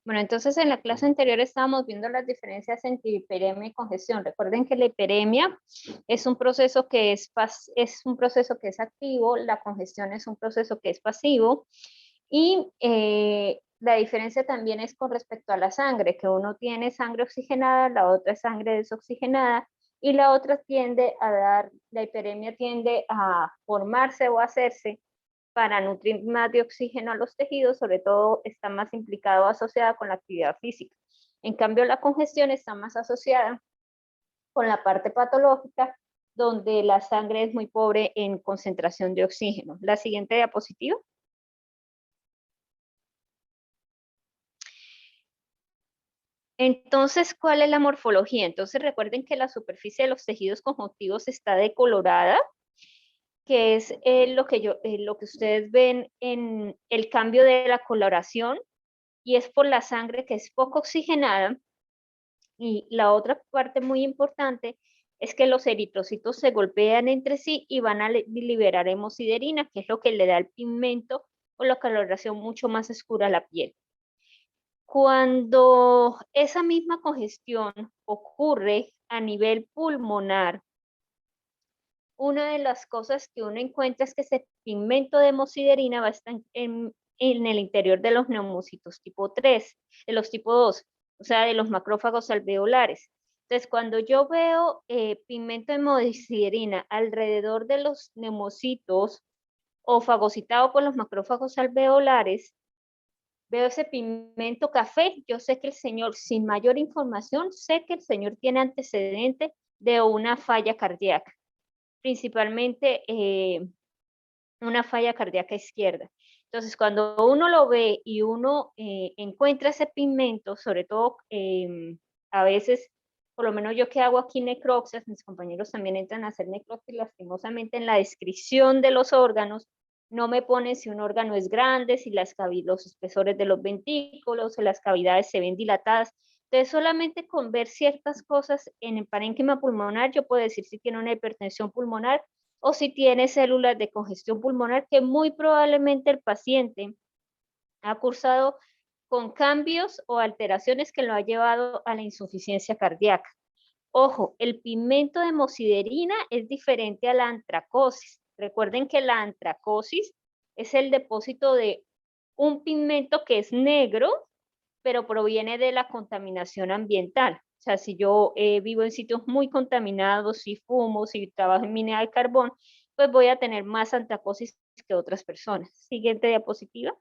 Bueno, entonces en la clase anterior estábamos viendo las diferencias entre hiperemia y congestión. Recuerden que la hiperemia es un proceso que es un proceso que es activo, la congestión es un proceso que es pasivo y la diferencia también es con respecto a la sangre, que uno tiene sangre oxigenada, la otra es sangre desoxigenada y la otra la hiperemia tiende a formarse o hacerse para nutrir más de oxígeno a los tejidos, sobre todo está más implicado, asociada con la actividad física. En cambio, la congestión está más asociada con la parte patológica, donde la sangre es muy pobre en concentración de oxígeno. La siguiente diapositiva. Entonces, ¿cuál es la morfología? Entonces, recuerden que la superficie de los tejidos conjuntivos está decolorada, que es lo que ustedes ven en el cambio de la coloración, y es por la sangre que es poco oxigenada. Y la otra parte muy importante es que los eritrocitos se golpean entre sí y van a liberar hemosiderina, que es lo que le da el pigmento o la coloración mucho más oscura a la piel. Cuando esa misma congestión ocurre a nivel pulmonar, una de las cosas que uno encuentra es que ese pigmento de hemosiderina va a estar en el interior de los neumocitos tipo 3, de los tipo 2, o sea, de los macrófagos alveolares. Entonces, cuando yo veo pigmento de hemosiderina alrededor de los neumocitos o fagocitado por los macrófagos alveolares, veo ese pigmento café, yo sé que el señor, sin mayor información, sé que el señor tiene antecedente de una falla cardíaca, principalmente una falla cardíaca izquierda. Entonces, cuando uno lo ve y uno encuentra ese pigmento, sobre todo a veces, por lo menos yo que hago aquí necropsias, mis compañeros también entran a hacer necropsias, lastimosamente en la descripción de los órganos, no me ponen si un órgano es grande, si los espesores de los ventículos, si las cavidades se ven dilatadas. Entonces, solamente con ver ciertas cosas en el parénquima pulmonar, yo puedo decir si tiene una hipertensión pulmonar o si tiene células de congestión pulmonar, que muy probablemente el paciente ha cursado con cambios o alteraciones que lo ha llevado a la insuficiencia cardíaca. Ojo, el pigmento de hemosiderina es diferente a la antracosis. Recuerden que la antracosis es el depósito de un pigmento que es negro, pero proviene de la contaminación ambiental. O sea, si yo vivo en sitios muy contaminados, si fumo, si trabajo en mina de carbón, pues voy a tener más antracosis que otras personas. Siguiente diapositiva.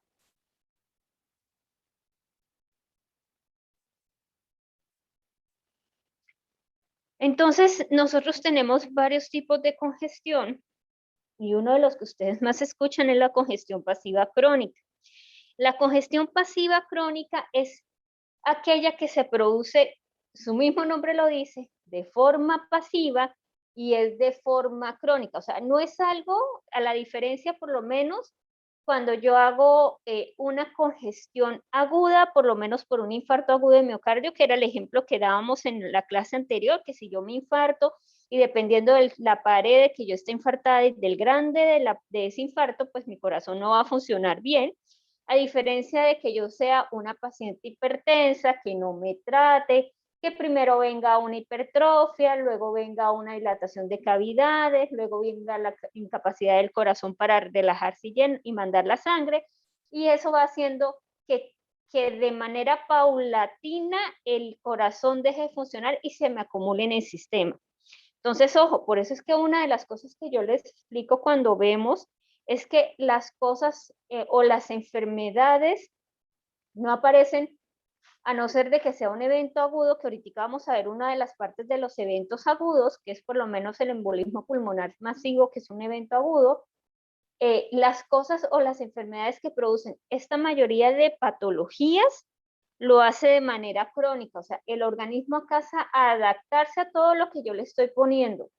Entonces, nosotros tenemos varios tipos de congestión y uno de los que ustedes más escuchan es la congestión pasiva crónica. La congestión pasiva crónica es aquella que se produce, su mismo nombre lo dice, de forma pasiva y es de forma crónica. O sea, no es algo, a la diferencia por lo menos cuando yo hago una congestión aguda, por lo menos por un infarto agudo de miocardio, que era el ejemplo que dábamos en la clase anterior, que si yo me infarto y dependiendo de la pared de que yo esté infartada y del grande de ese infarto, pues mi corazón no va a funcionar bien. A diferencia de que yo sea una paciente hipertensa, que no me trate, que primero venga una hipertrofia, luego venga una dilatación de cavidades, luego venga la incapacidad del corazón para relajarse y mandar la sangre, y eso va haciendo que de manera paulatina el corazón deje de funcionar y se me acumule en el sistema. Entonces, ojo, por eso es que una de las cosas que yo les explico cuando vemos es que las cosas o las enfermedades no aparecen a no ser de que sea un evento agudo, que ahorita vamos a ver una de las partes de los eventos agudos, que es por lo menos el embolismo pulmonar masivo, que es un evento agudo. Las cosas o las enfermedades que producen esta mayoría de patologías lo hace de manera crónica, o sea, el organismo alcanza a adaptarse a todo lo que yo le estoy poniendo,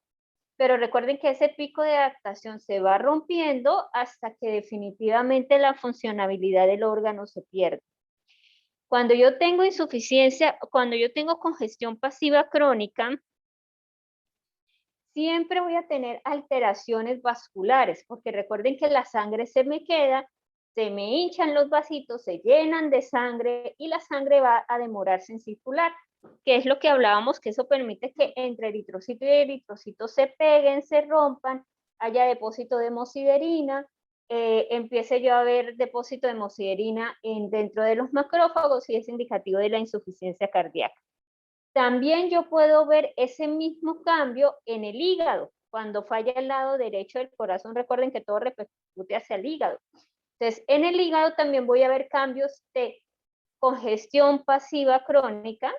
pero recuerden que ese pico de adaptación se va rompiendo hasta que definitivamente la funcionabilidad del órgano se pierde. Cuando yo tengo insuficiencia, cuando yo tengo congestión pasiva crónica, siempre voy a tener alteraciones vasculares, porque recuerden que la sangre se me queda, se me hinchan los vasitos, se llenan de sangre y la sangre va a demorarse en circular, que es lo que hablábamos, que eso permite que entre eritrocito y eritrocito se peguen, se rompan, haya depósito de hemosiderina, empiece yo a ver depósito de hemosiderina dentro de los macrófagos y es indicativo de la insuficiencia cardíaca. También yo puedo ver ese mismo cambio en el hígado. Cuando falla el lado derecho del corazón, recuerden que todo repercute hacia el hígado. Entonces, en el hígado también voy a ver cambios de congestión pasiva crónica,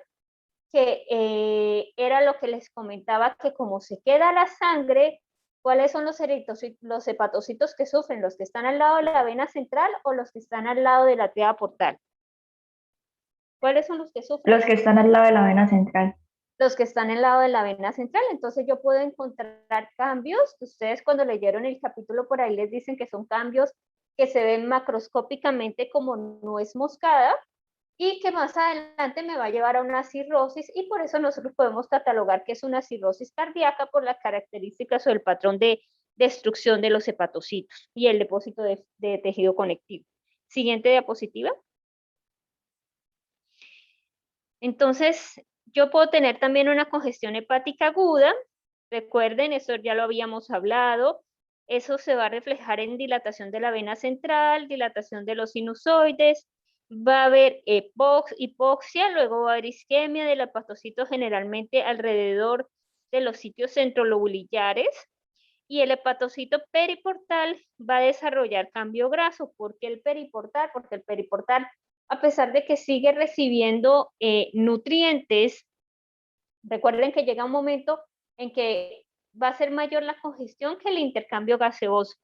que era lo que les comentaba, que como se queda la sangre, ¿cuáles son los hepatocitos que sufren? ¿Los que están al lado de la vena central o los que están al lado de la arteria portal? ¿Cuáles son los que sufren? Los que están al lado de la vena central. Los que están al lado de la vena central. Entonces yo puedo encontrar cambios. Ustedes cuando leyeron el capítulo por ahí les dicen que son cambios que se ven macroscópicamente como nuez moscada y que más adelante me va a llevar a una cirrosis y por eso nosotros podemos catalogar que es una cirrosis cardíaca por las características o el patrón de destrucción de los hepatocitos y el depósito de tejido conectivo. Siguiente diapositiva. Entonces, yo puedo tener también una congestión hepática aguda. Recuerden, eso ya lo habíamos hablado. Eso se va a reflejar en dilatación de la vena central, dilatación de los sinusoides. Va a haber hipoxia, luego va a haber isquemia del hepatocito generalmente alrededor de los sitios centrolobulillares. Y el hepatocito periportal va a desarrollar cambio graso. ¿Por qué el periportal? Porque el periportal, a pesar de que sigue recibiendo nutrientes, recuerden que llega un momento en que va a ser mayor la congestión que el intercambio gaseoso.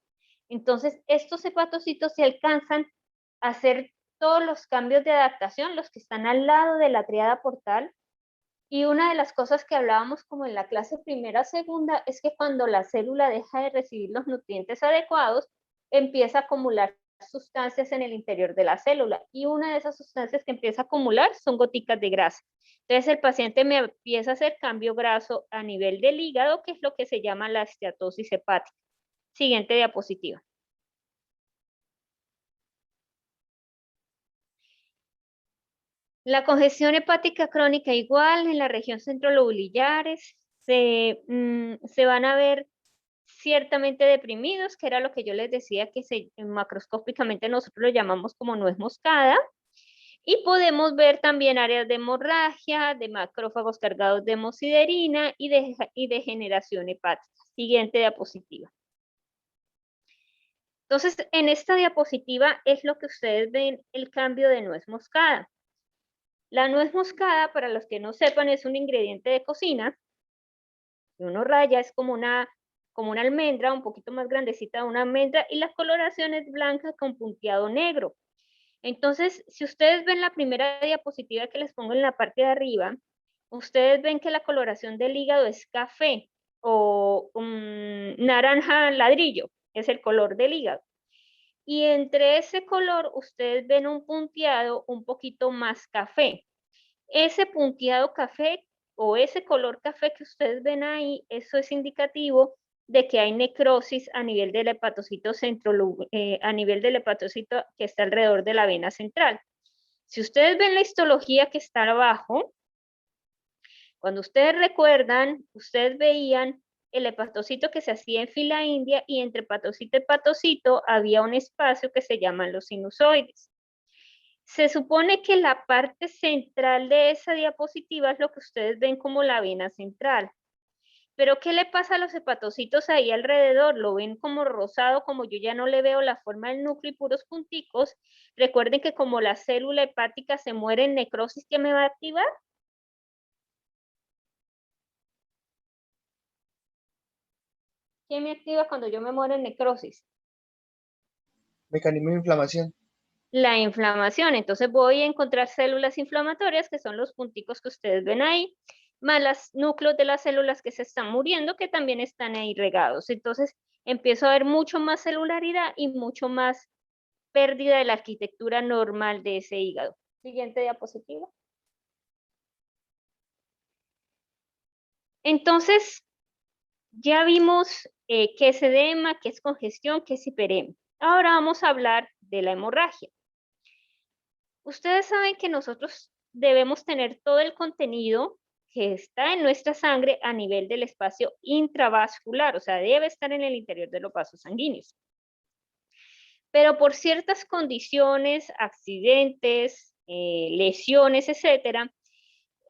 Entonces, estos hepatocitos se alcanzan a hacer todos los cambios de adaptación, los que están al lado de la tríada portal. Y una de las cosas que hablábamos como en la clase primera, segunda, es que cuando la célula deja de recibir los nutrientes adecuados, empieza a acumular sustancias en el interior de la célula. Y una de esas sustancias que empieza a acumular son goticas de grasa. Entonces el paciente me empieza a hacer cambio graso a nivel del hígado, que es lo que se llama la esteatosis hepática. Siguiente diapositiva. La congestión hepática crónica igual en la región centrolobulillares se van a ver ciertamente deprimidos, que era lo que yo les decía que macroscópicamente nosotros lo llamamos como nuez moscada. Y podemos ver también áreas de hemorragia, de macrófagos cargados de hemosiderina y de generación hepática. Siguiente diapositiva. Entonces, en esta diapositiva es lo que ustedes ven el cambio de nuez moscada. La nuez moscada, para los que no sepan, es un ingrediente de cocina. Uno raya, es como una almendra, un poquito más grandecita de una almendra, y la coloración es blanca con punteado negro. Entonces, si ustedes ven la primera diapositiva que les pongo en la parte de arriba, ustedes ven que la coloración del hígado es café o naranja ladrillo, es el color del hígado. Y entre ese color ustedes ven un punteado un poquito más café. Ese punteado café o ese color café que ustedes ven ahí, eso es indicativo de que hay necrosis a nivel del hepatocito a nivel del hepatocito que está alrededor de la vena central. Si ustedes ven la histología que está abajo, cuando ustedes recuerdan, ustedes veían el hepatocito que se hacía en fila india y entre hepatocito y hepatocito había un espacio que se llaman los sinusoides. Se supone que la parte central de esa diapositiva es lo que ustedes ven como la vena central. Pero ¿qué le pasa a los hepatocitos ahí alrededor? Lo ven como rosado, como yo ya no le veo la forma del núcleo y puros punticos. Recuerden que como la célula hepática se muere en necrosis, ¿qué me va a activar? ¿Qué me activa cuando yo me muero en necrosis? Mecanismo de inflamación. La inflamación. Entonces voy a encontrar células inflamatorias, que son los punticos que ustedes ven ahí, más los núcleos de las células que se están muriendo, que también están ahí regados. Entonces empiezo a ver mucho más celularidad y mucho más pérdida de la arquitectura normal de ese hígado. Siguiente diapositiva. Entonces, ya vimos qué es edema, qué es congestión, qué es hiperemia. Ahora vamos a hablar de la hemorragia. Ustedes saben que nosotros debemos tener todo el contenido que está en nuestra sangre a nivel del espacio intravascular, o sea, debe estar en el interior de los vasos sanguíneos. Pero por ciertas condiciones, accidentes, lesiones, etcétera,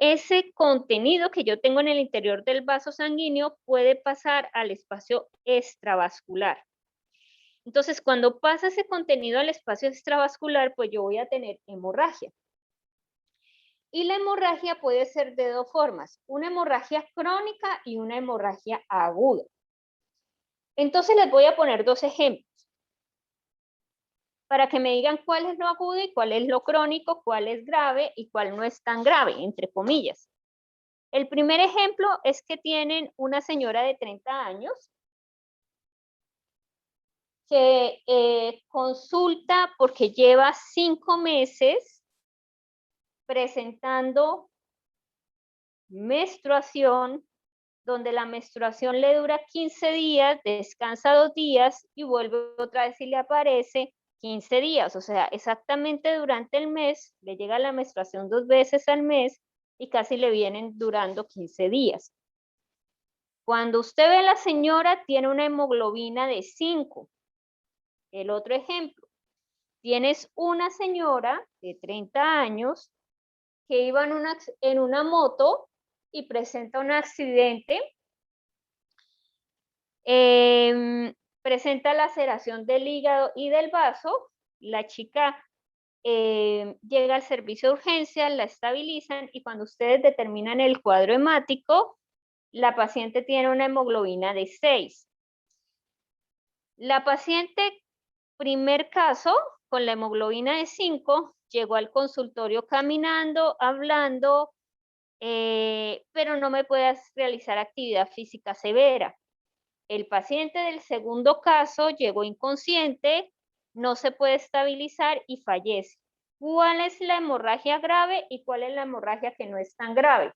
ese contenido que yo tengo en el interior del vaso sanguíneo puede pasar al espacio extravascular. Entonces, cuando pasa ese contenido al espacio extravascular, pues yo voy a tener hemorragia. Y la hemorragia puede ser de dos formas, una hemorragia crónica y una hemorragia aguda. Entonces les voy a poner dos ejemplos para que me digan cuál es lo agudo y cuál es lo crónico, cuál es grave y cuál no es tan grave, entre comillas. El primer ejemplo es que tienen una señora de 30 años que consulta porque lleva 5 meses presentando menstruación, donde la menstruación le dura 15 días, descansa 2 días y vuelve otra vez y le aparece 15 días. O sea, exactamente durante el mes, le llega la menstruación 2 veces al mes y casi le vienen durando 15 días. Cuando usted ve a la señora, tiene una hemoglobina de 5. El otro ejemplo, tienes una señora de 30 años que iba en una moto y presenta un accidente, presenta laceración del hígado y del vaso, la chica llega al servicio de urgencia, la estabilizan y cuando ustedes determinan el cuadro hemático, la paciente tiene una hemoglobina de 6. La paciente, primer caso, con la hemoglobina de 5, llegó al consultorio caminando, hablando, pero no me puede realizar actividad física severa. El paciente del segundo caso llegó inconsciente, no se puede estabilizar y fallece. ¿Cuál es la hemorragia grave y cuál es la hemorragia que no es tan grave?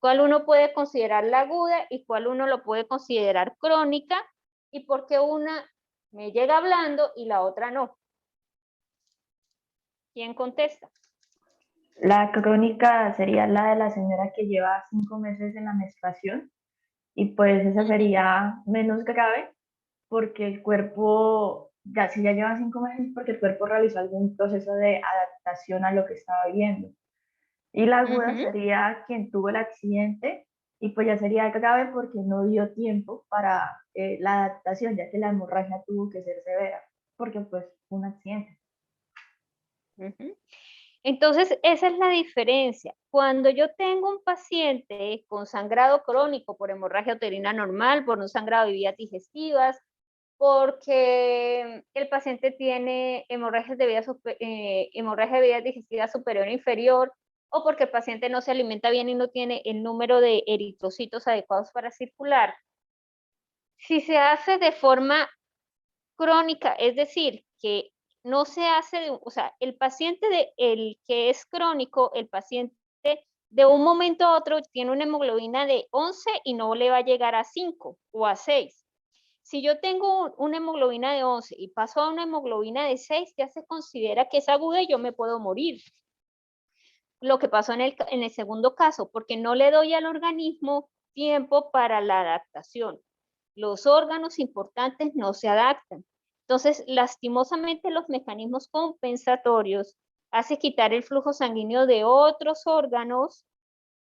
¿Cuál uno puede considerar la aguda y cuál uno lo puede considerar crónica? ¿Y por qué una me llega hablando y la otra no? ¿Quién contesta? La crónica sería la de la señora que lleva 5 meses en la menstruación y pues esa sería menos grave porque el cuerpo, ya si ya lleva 5 meses, porque el cuerpo realizó algún proceso de adaptación a lo que estaba viviendo. Y la aguda sería quien tuvo el accidente y pues ya sería grave porque no dio tiempo para la adaptación, ya que la hemorragia tuvo que ser severa, porque pues fue un accidente. Entonces, esa es la diferencia. Cuando yo tengo un paciente con sangrado crónico por hemorragia uterina normal, por un sangrado de vías digestivas, porque el paciente tiene hemorragia de vías digestivas superior e inferior, o porque el paciente no se alimenta bien y no tiene el número de eritrocitos adecuados para circular. Si se hace de forma crónica, es decir, que no se hace, o sea, el paciente el que es crónico, el paciente de un momento a otro tiene una hemoglobina de 11 y no le va a llegar a 5 o a 6. Si yo tengo una hemoglobina de 11 y paso a una hemoglobina de 6, ya se considera que es aguda y yo me puedo morir. Lo que pasó en el segundo caso, porque no le doy al organismo tiempo para la adaptación. Los órganos importantes no se adaptan. Entonces, lastimosamente, los mecanismos compensatorios hacen quitar el flujo sanguíneo de otros órganos,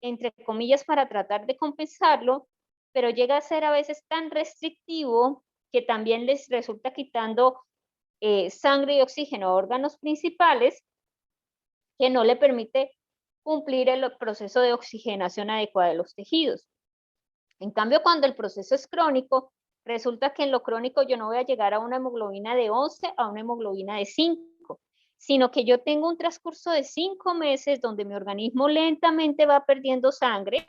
entre comillas, para tratar de compensarlo, pero llega a ser a veces tan restrictivo que también les resulta quitando sangre y oxígeno a órganos principales que no le permite cumplir el proceso de oxigenación adecuada de los tejidos. En cambio, cuando el proceso es crónico, resulta que en lo crónico yo no voy a llegar a una hemoglobina de 11 a una hemoglobina de 5, sino que yo tengo un transcurso de 5 meses donde mi organismo lentamente va perdiendo sangre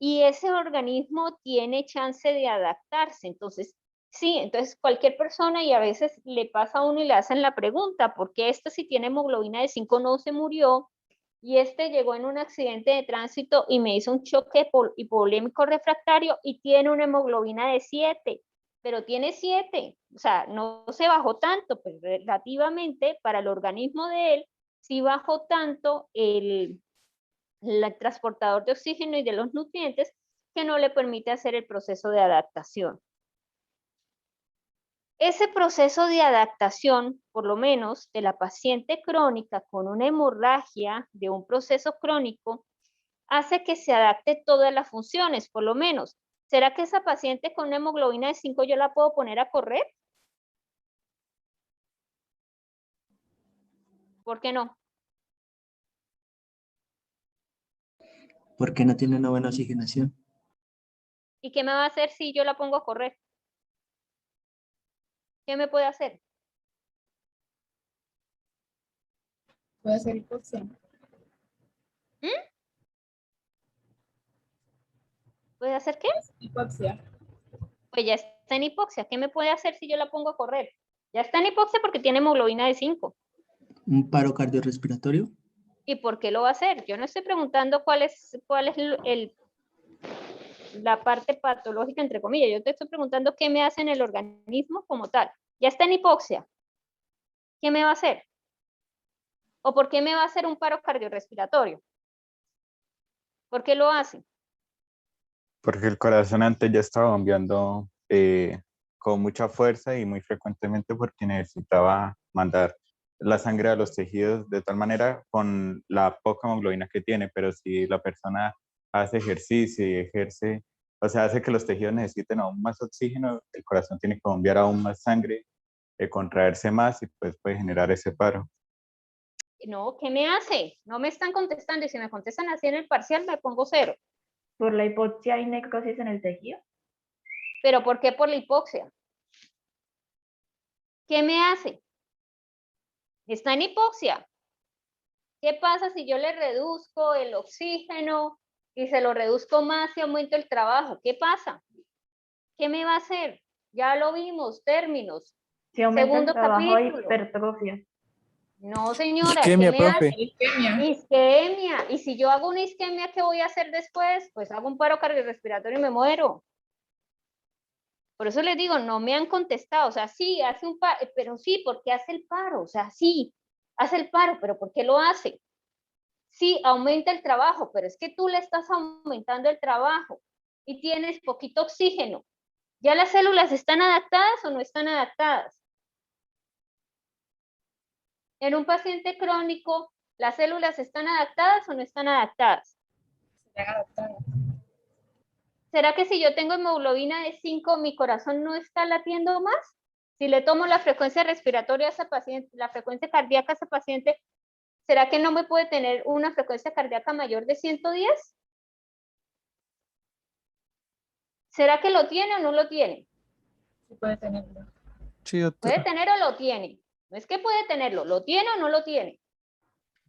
y ese organismo tiene chance de adaptarse. Entonces, sí, entonces cualquier persona y a veces le pasa a uno y le hacen la pregunta, ¿por qué este si tiene hemoglobina de 5 no se murió? Y este llegó en un accidente de tránsito y me hizo un choque hipovolémico refractario y tiene una hemoglobina de 7, pero tiene 7, o sea, no se bajó tanto, pero relativamente para el organismo de él, sí bajó tanto el transportador de oxígeno y de los nutrientes que no le permite hacer el proceso de adaptación. Ese proceso de adaptación, por lo menos de la paciente crónica con una hemorragia de un proceso crónico, hace que se adapte todas las funciones, por lo menos. ¿Será que esa paciente con una hemoglobina de 5 yo la puedo poner a correr? ¿Por qué no? Porque no tiene una buena oxigenación. ¿Y qué me va a hacer si yo la pongo a correr? ¿Qué me puede hacer? Puede ser hipoxia. ¿Puede hacer qué? Hipoxia. Pues ya está en hipoxia. ¿Qué me puede hacer si yo la pongo a correr? Ya está en hipoxia porque tiene hemoglobina de 5. Un paro cardiorrespiratorio. ¿Y por qué lo va a hacer? Yo no estoy preguntando cuál es la parte patológica, entre comillas. Yo te estoy preguntando qué me hace en el organismo como tal. Ya está en hipoxia. ¿Qué me va a hacer? ¿O por qué me va a hacer un paro cardiorrespiratorio? ¿Por qué lo hace? Porque el corazón antes ya estaba bombeando con mucha fuerza y muy frecuentemente porque necesitaba mandar la sangre a los tejidos de tal manera con la poca hemoglobina que tiene, pero si la persona hace ejercicio y ejerce, o sea, hace que los tejidos necesiten aún más oxígeno, el corazón tiene que bombear aún más sangre, contraerse más y pues puede generar ese paro. No, ¿qué me hace? No me están contestando y si me contestan así en el parcial me pongo 0. Por la hipoxia y necrosis en el tejido. ¿Pero por qué por la hipoxia? ¿Qué me hace? Está en hipoxia. ¿Qué pasa si yo le reduzco el oxígeno y se lo reduzco más y aumento el trabajo? ¿Qué pasa? ¿Qué me va a hacer? Ya lo vimos, términos. Si aumenta el Segundo trabajo de capítulo. hipertrofia. No, señora, ¿qué Isquemia, me profe. hace? Isquemia. Isquemia. Y si yo hago una isquemia, ¿qué voy a hacer después? Pues hago un paro cardiorrespiratorio y me muero. Por eso les digo, no me han contestado. O sea, sí, hace un paro, pero sí, ¿por qué hace el paro? O sea, sí, hace el paro, pero ¿por qué lo hace? Sí, aumenta el trabajo, pero es que tú le estás aumentando el trabajo y tienes poquito oxígeno. ¿Ya las células están adaptadas o no están adaptadas? En un paciente crónico, ¿las células están adaptadas o no están adaptadas? ¿Será que si yo tengo hemoglobina de 5, mi corazón no está latiendo más? Si le tomo la frecuencia respiratoria a esa paciente, la frecuencia cardíaca a ese paciente, ¿será que no me puede tener una frecuencia cardíaca mayor de 110? ¿Será que lo tiene o no lo tiene? Sí puede tenerlo. Sí, ¿Puede doctora. tener o lo tiene? No es que puede tenerlo, ¿lo tiene o no lo tiene?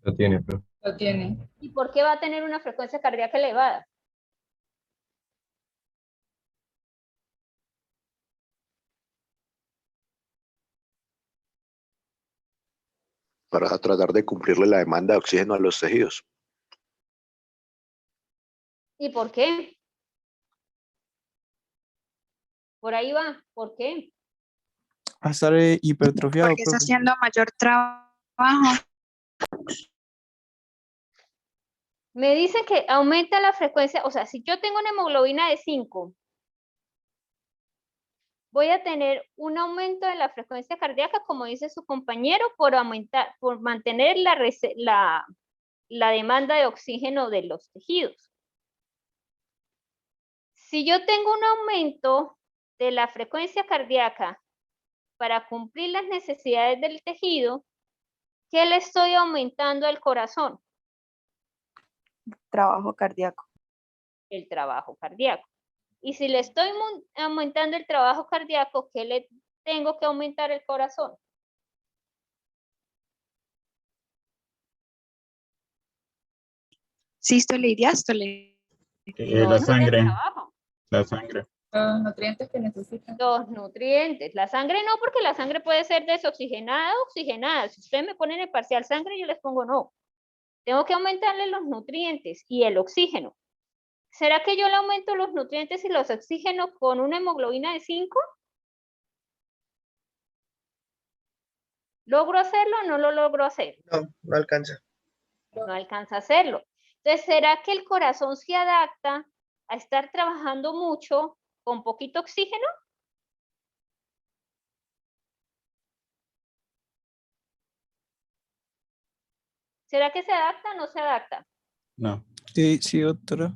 Lo tiene, profe. Lo tiene. ¿Y por qué va a tener una frecuencia cardíaca elevada? Para tratar de cumplirle la demanda de oxígeno a los tejidos. ¿Y por qué? Por ahí va, ¿por qué? Va a estar hipertrofiado, Porque está profe. haciendo mayor trabajo. Me dicen que aumenta la frecuencia, o sea, si yo tengo una hemoglobina de 5, voy a tener un aumento de la frecuencia cardíaca, como dice su compañero, por aumentar, por mantener la demanda de oxígeno de los tejidos. Si yo tengo un aumento de la frecuencia cardíaca para cumplir las necesidades del tejido, ¿qué le estoy aumentando al corazón? Trabajo cardíaco. El trabajo cardíaco. Y si le estoy aumentando el trabajo cardíaco, ¿qué le tengo que aumentar el corazón? Sístole y diástole. No, La ese es el sangre, trabajo. la sangre. Los nutrientes que necesitan. Los nutrientes. La sangre no, porque la sangre puede ser desoxigenada o oxigenada. Si ustedes me ponen el parcial sangre, yo les pongo no. Tengo que aumentarle los nutrientes y el oxígeno. ¿Será que yo le aumento los nutrientes y los oxígenos con una hemoglobina de 5? ¿Logro hacerlo o no lo logro hacer? No, no alcanza. No alcanza a hacerlo. Entonces, ¿será que el corazón se adapta a estar trabajando mucho con poquito oxígeno? ¿Será que se adapta o no se adapta? No, Sí, doctora.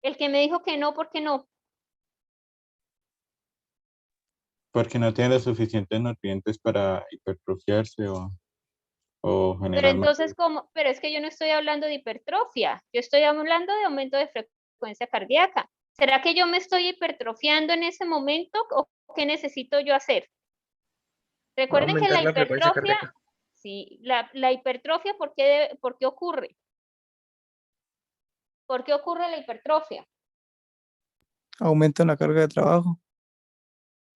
El que me dijo que no, ¿por qué no? porque no tiene los suficientes nutrientes para hipertrofiarse o Pero generar más. entonces, ¿cómo? Pero es que yo no estoy hablando de hipertrofia, yo estoy hablando de aumento de frecuencia cardíaca. ¿Será que yo me estoy hipertrofiando en ese momento o qué necesito yo hacer? Recuerden que Aumentar la la frecuencia hipertrofia, cardíaca. sí, la hipertrofia, ¿por qué ocurre? ¿Por qué ocurre la hipertrofia? Aumenta la carga de trabajo.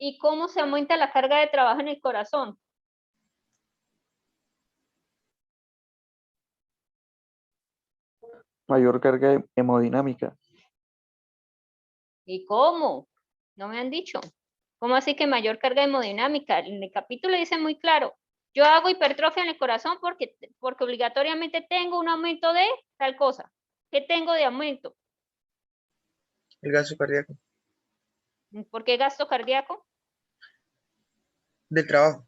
¿Y cómo se aumenta la carga de trabajo en el corazón? Mayor carga hemodinámica. ¿Y cómo? No me han dicho. ¿Cómo así que mayor carga hemodinámica? En el capítulo dice muy claro, yo hago hipertrofia en el corazón porque obligatoriamente tengo un aumento de tal cosa. ¿Qué tengo de aumento? El gasto cardíaco. ¿Por qué gasto cardíaco? Del trabajo.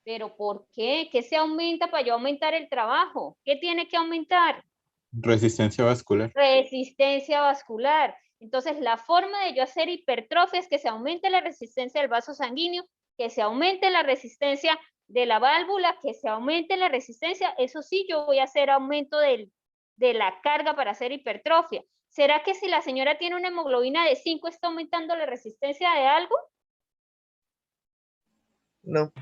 ¿Pero por qué? ¿Qué se aumenta para yo aumentar el trabajo? ¿Qué tiene que aumentar? Resistencia vascular. Resistencia vascular. Entonces, la forma de yo hacer hipertrofia es que se aumente la resistencia del vaso sanguíneo, que se aumente la resistencia de la válvula, que se aumente la resistencia. Eso sí, yo voy a hacer aumento de la carga para hacer hipertrofia. ¿Será que si la señora tiene una hemoglobina de 5 está aumentando la resistencia de algo? No.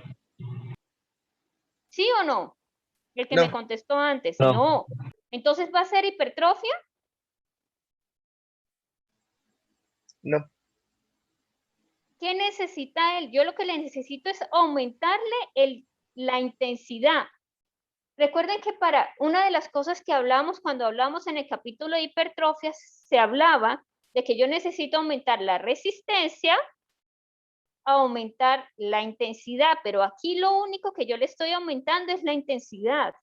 ¿Sí o no? El que No. me contestó antes. No. No. Entonces, ¿va a ser hipertrofia? No. ¿Qué necesita él? Yo lo que le necesito es aumentarle la intensidad. Recuerden que para una de las cosas que hablamos cuando hablamos en el capítulo de hipertrofia, se hablaba de que yo necesito aumentar la resistencia, aumentar la intensidad, pero aquí lo único que yo le estoy aumentando es la intensidad.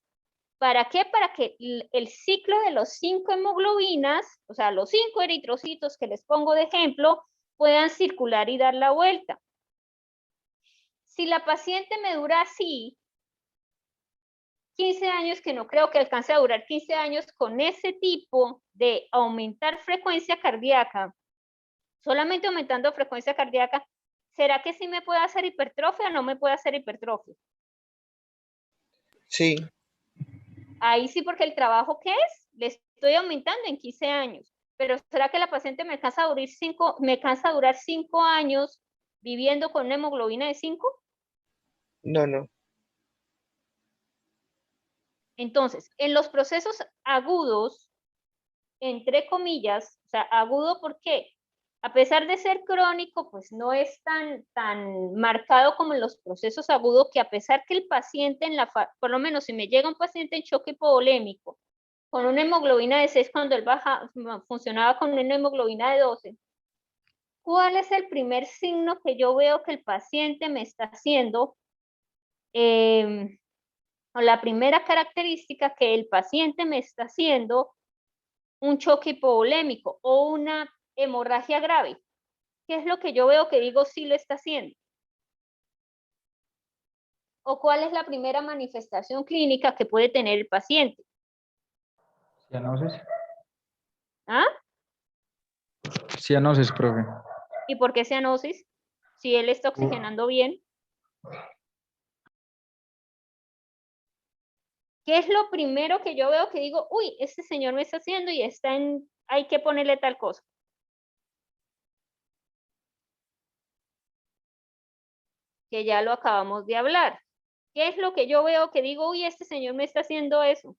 ¿Para qué? Para que el ciclo de los 5 hemoglobinas, o sea, los 5 eritrocitos que les pongo de ejemplo, puedan circular y dar la vuelta. Si la paciente me dura así, 15 años, que no creo que alcance a durar 15 años con ese tipo de aumentar frecuencia cardíaca, solamente aumentando frecuencia cardíaca, ¿será que sí me puede hacer hipertrofia o no me puede hacer hipertrofia? Sí. Ahí sí, porque el trabajo que es, le estoy aumentando en 15 años. Pero ¿será que la paciente me alcanza a durar 5 años viviendo con una hemoglobina de 5? No, no. Entonces, en los procesos agudos, entre comillas, o sea, agudo, ¿por qué? A pesar de ser crónico, pues no es tan marcado como en los procesos agudos, que a pesar que el paciente, por lo menos si me llega un paciente en choque hipovolémico, con una hemoglobina de 6 cuando él funcionaba con una hemoglobina de 12, ¿cuál es el primer signo que yo veo que el paciente me está haciendo? O la primera característica que el paciente me está haciendo un choque hipovolémico o una hemorragia grave. ¿Qué es lo que yo veo que digo sí lo está haciendo? ¿O cuál es la primera manifestación clínica que puede tener el paciente? Cianosis. ¿Ah? Cianosis, profe. ¿Y por qué cianosis? Si él está oxigenando bien. ¿Qué es lo primero que yo veo que digo, uy, este señor me está haciendo y hay que ponerle tal cosa? Que ya lo acabamos de hablar. ¿Qué es lo que yo veo que digo, uy, este señor me está haciendo eso?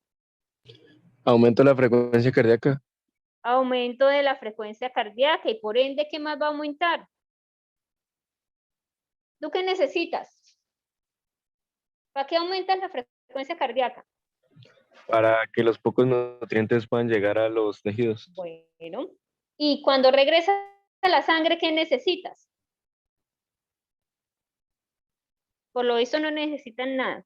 Aumento de la frecuencia cardíaca. Aumento de la frecuencia cardíaca y por ende, ¿qué más va a aumentar? ¿Tú qué necesitas? ¿Para qué aumentas la frecuencia cardíaca? Para que los pocos nutrientes puedan llegar a los tejidos. Bueno, y cuando regresa a la sangre, ¿qué necesitas? Por lo visto no necesitan nada.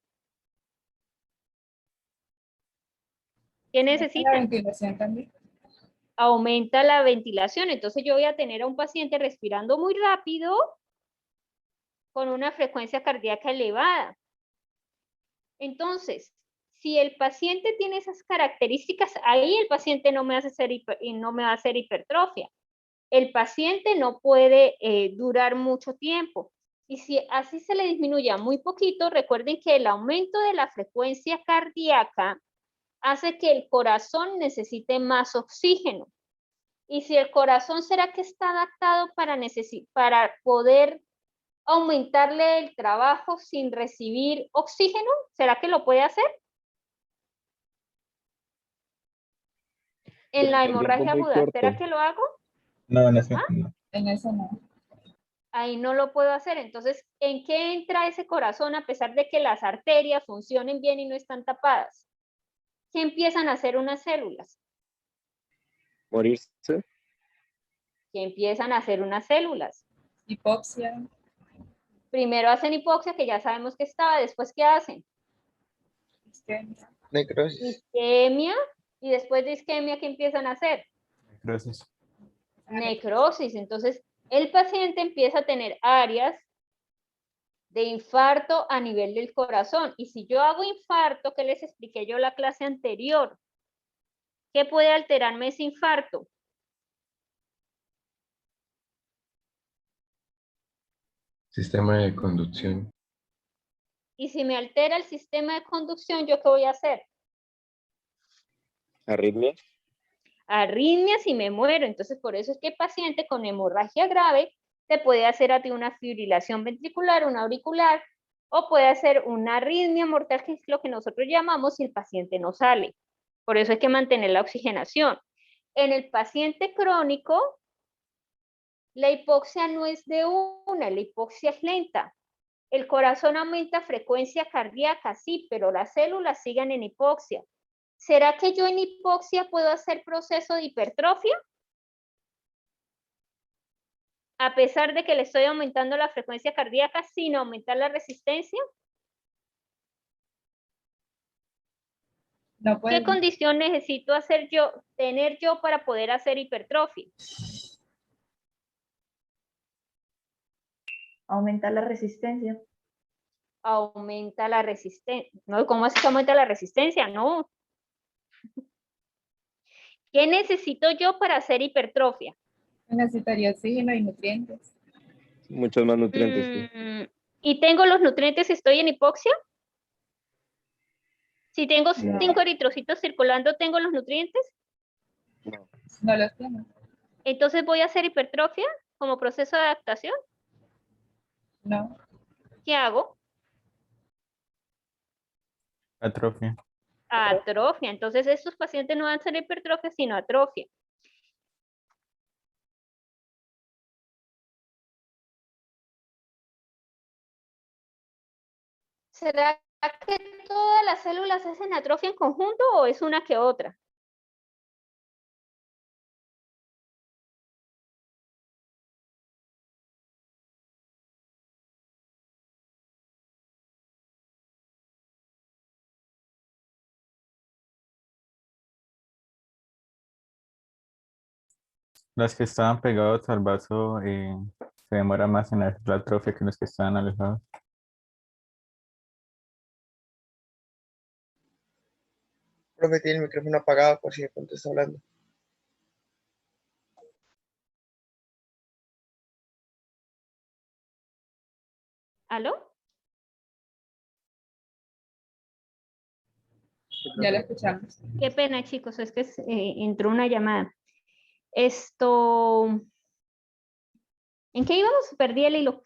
¿Qué La necesitan? ventilación también. Aumenta la ventilación. Entonces yo voy a tener a un paciente respirando muy rápido con una frecuencia cardíaca elevada. Entonces, si el paciente tiene esas características, ahí el paciente no me va a hacer hipertrofia. El paciente no puede durar mucho tiempo. Y si así se le disminuye muy poquito, recuerden que el aumento de la frecuencia cardíaca hace que el corazón necesite más oxígeno. Y si el corazón, ¿será que está adaptado para poder aumentarle el trabajo sin recibir oxígeno? ¿Será que lo puede hacer? En la El tiempo hemorragia muy aguda, corto. ¿será que lo hago? No, en ese ¿Ah? no. En eso no. Ahí no lo puedo hacer. Entonces, ¿en qué entra ese corazón a pesar de que las arterias funcionen bien y no están tapadas? ¿Qué empiezan a hacer unas células? Morirse. ¿Qué empiezan a hacer unas células? Hipoxia. Primero hacen hipoxia, que ya sabemos que estaba. Después, ¿qué hacen? Isquemia. Necrosis. Isquemia. Y después de isquemia, ¿qué empiezan a hacer? Necrosis. Necrosis. Entonces, el paciente empieza a tener áreas de infarto a nivel del corazón. Y si yo hago infarto, que les expliqué yo la clase anterior, ¿qué puede alterarme ese infarto? Sistema de conducción. Y si me altera el sistema de conducción, ¿yo qué voy a hacer? Arritmia. Arritmias y me muero. Entonces, por eso es que el paciente con hemorragia grave te puede hacer a ti una fibrilación ventricular, una auricular, o puede hacer una arritmia mortal, que es lo que nosotros llamamos, si el paciente no sale. Por eso hay que mantener la oxigenación. En el paciente crónico, la hipoxia no es de una, la hipoxia es lenta. El corazón aumenta frecuencia cardíaca, sí, pero las células siguen en hipoxia. ¿Será que yo en hipoxia puedo hacer proceso de hipertrofia? A pesar de que le estoy aumentando la frecuencia cardíaca sin aumentar la resistencia. No puede. ¿Qué condición necesito tener yo para poder hacer hipertrofia? Aumenta la resistencia. Aumenta la resistencia. No, ¿cómo así que aumenta la resistencia? No. ¿Qué necesito yo para hacer hipertrofia? Necesitaría oxígeno y nutrientes. Muchos más nutrientes. Sí. ¿Y tengo los nutrientes si estoy en hipoxia? Si tengo 5 eritrocitos circulando, ¿tengo los nutrientes? No. No los tiene. Entonces, ¿voy a hacer hipertrofia como proceso de adaptación? No. ¿Qué hago? Atrofia. Atrofia. Entonces, estos pacientes no van a hacer hipertrofia, sino atrofia. ¿Será que todas las células hacen atrofia en conjunto o es una que otra? Las que estaban pegados al vaso se demora más en hacer la atrofia que los que estaban alejados. Profe, tiene el micrófono apagado por si de pronto está hablando. ¿Aló? Ya lo escuchamos. Qué pena, chicos, es que entró una llamada. Esto... ¿En qué íbamos? Perdí el hilo.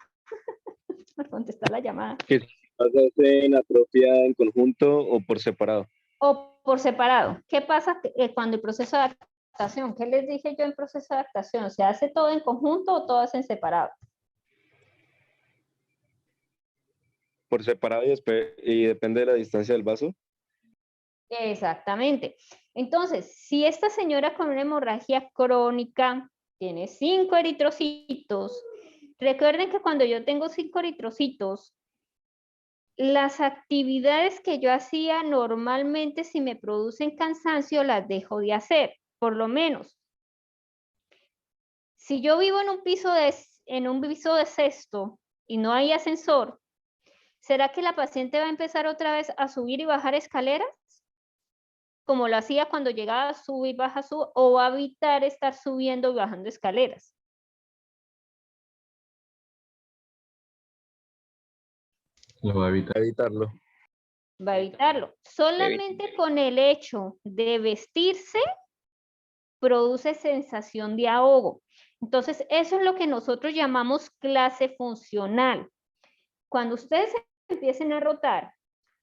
Por contestar la llamada. ¿Que hacen atrofia en conjunto o por separado? O por separado. ¿Qué pasa cuando el proceso de adaptación? ¿Qué les dije yo en proceso de adaptación? ¿Se hace todo en conjunto o todo en separado? Por separado y depende de la distancia del vaso. Exactamente. Entonces, si esta señora con una hemorragia crónica tiene 5 eritrocitos, recuerden que cuando yo tengo 5 eritrocitos, las actividades que yo hacía normalmente, si me producen cansancio, las dejo de hacer, por lo menos. Si yo vivo en un piso de sexto y no hay ascensor, ¿será que la paciente va a empezar otra vez a subir y bajar escaleras? Como lo hacía cuando llegaba, sube y baja, sube, o va a evitar estar subiendo y bajando escaleras. Lo va a evitarlo. Va a evitarlo. Solamente con el hecho de vestirse produce sensación de ahogo. Entonces, eso es lo que nosotros llamamos clase funcional. Cuando ustedes empiecen a rotar,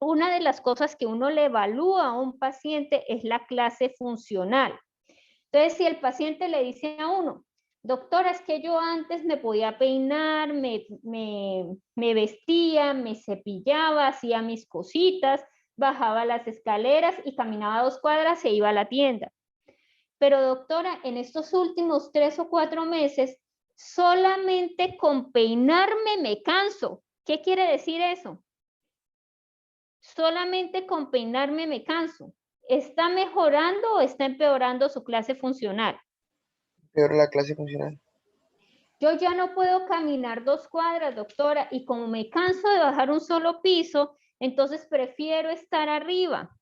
una de las cosas que uno le evalúa a un paciente es la clase funcional. Entonces, si el paciente le dice a uno, doctora, es que yo antes me podía peinar, me vestía, me cepillaba, hacía mis cositas, bajaba las escaleras y caminaba 2 cuadras e iba a la tienda. Pero doctora, en estos últimos 3 o 4 meses, solamente con peinarme me canso. ¿Qué quiere decir eso? Solamente con peinarme me canso. ¿Está mejorando o está empeorando su clase funcional? Peor la clase funcional. Yo ya no puedo caminar 2 cuadras, doctora, y como me canso de bajar un solo piso, entonces prefiero estar arriba.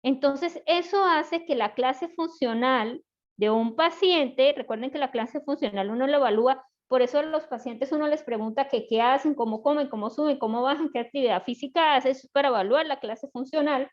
Entonces, eso hace que la clase funcional de un paciente, recuerden que la clase funcional uno lo evalúa, por eso a los pacientes uno les pregunta que qué hacen, cómo comen, cómo suben, cómo bajan, qué actividad física hacen, eso es para evaluar la clase funcional.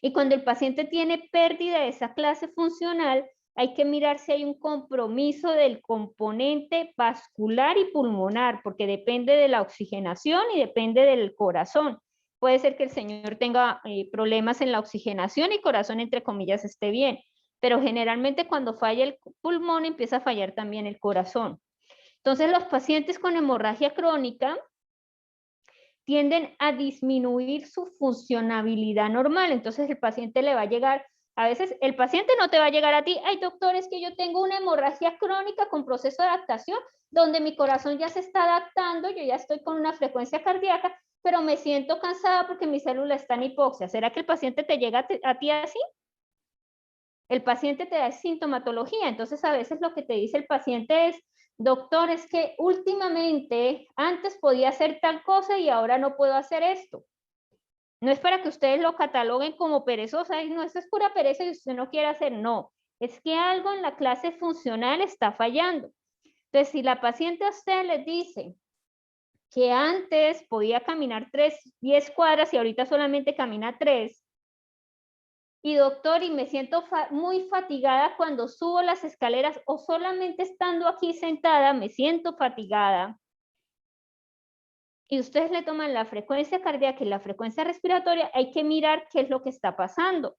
Y cuando el paciente tiene pérdida de esa clase funcional, hay que mirar si hay un compromiso del componente vascular y pulmonar, porque depende de la oxigenación y depende del corazón. Puede ser que el señor tenga problemas en la oxigenación y corazón, entre comillas, esté bien, pero generalmente cuando falla el pulmón empieza a fallar también el corazón. Entonces, los pacientes con hemorragia crónica tienden a disminuir su funcionabilidad normal. Entonces el paciente le va a llegar, a veces el paciente no te va a llegar a ti, ay doctor, es que yo tengo una hemorragia crónica con proceso de adaptación, donde mi corazón ya se está adaptando, yo ya estoy con una frecuencia cardíaca, pero me siento cansada porque mi célula está en hipoxia. ¿Será que el paciente te llega a ti así? El paciente te da sintomatología, entonces a veces lo que te dice el paciente es, doctor, es que últimamente antes podía hacer tal cosa y ahora no puedo hacer esto. No es para que ustedes lo cataloguen como perezosa, no, eso es pura pereza y usted no quiere hacer, no. Es que algo en la clase funcional está fallando. Entonces, si la paciente a usted les dice que antes podía caminar 10 cuadras y ahorita solamente camina 3, y doctor, y me siento muy fatigada cuando subo las escaleras o solamente estando aquí sentada me siento fatigada. Y ustedes le toman la frecuencia cardíaca y la frecuencia respiratoria, hay que mirar qué es lo que está pasando.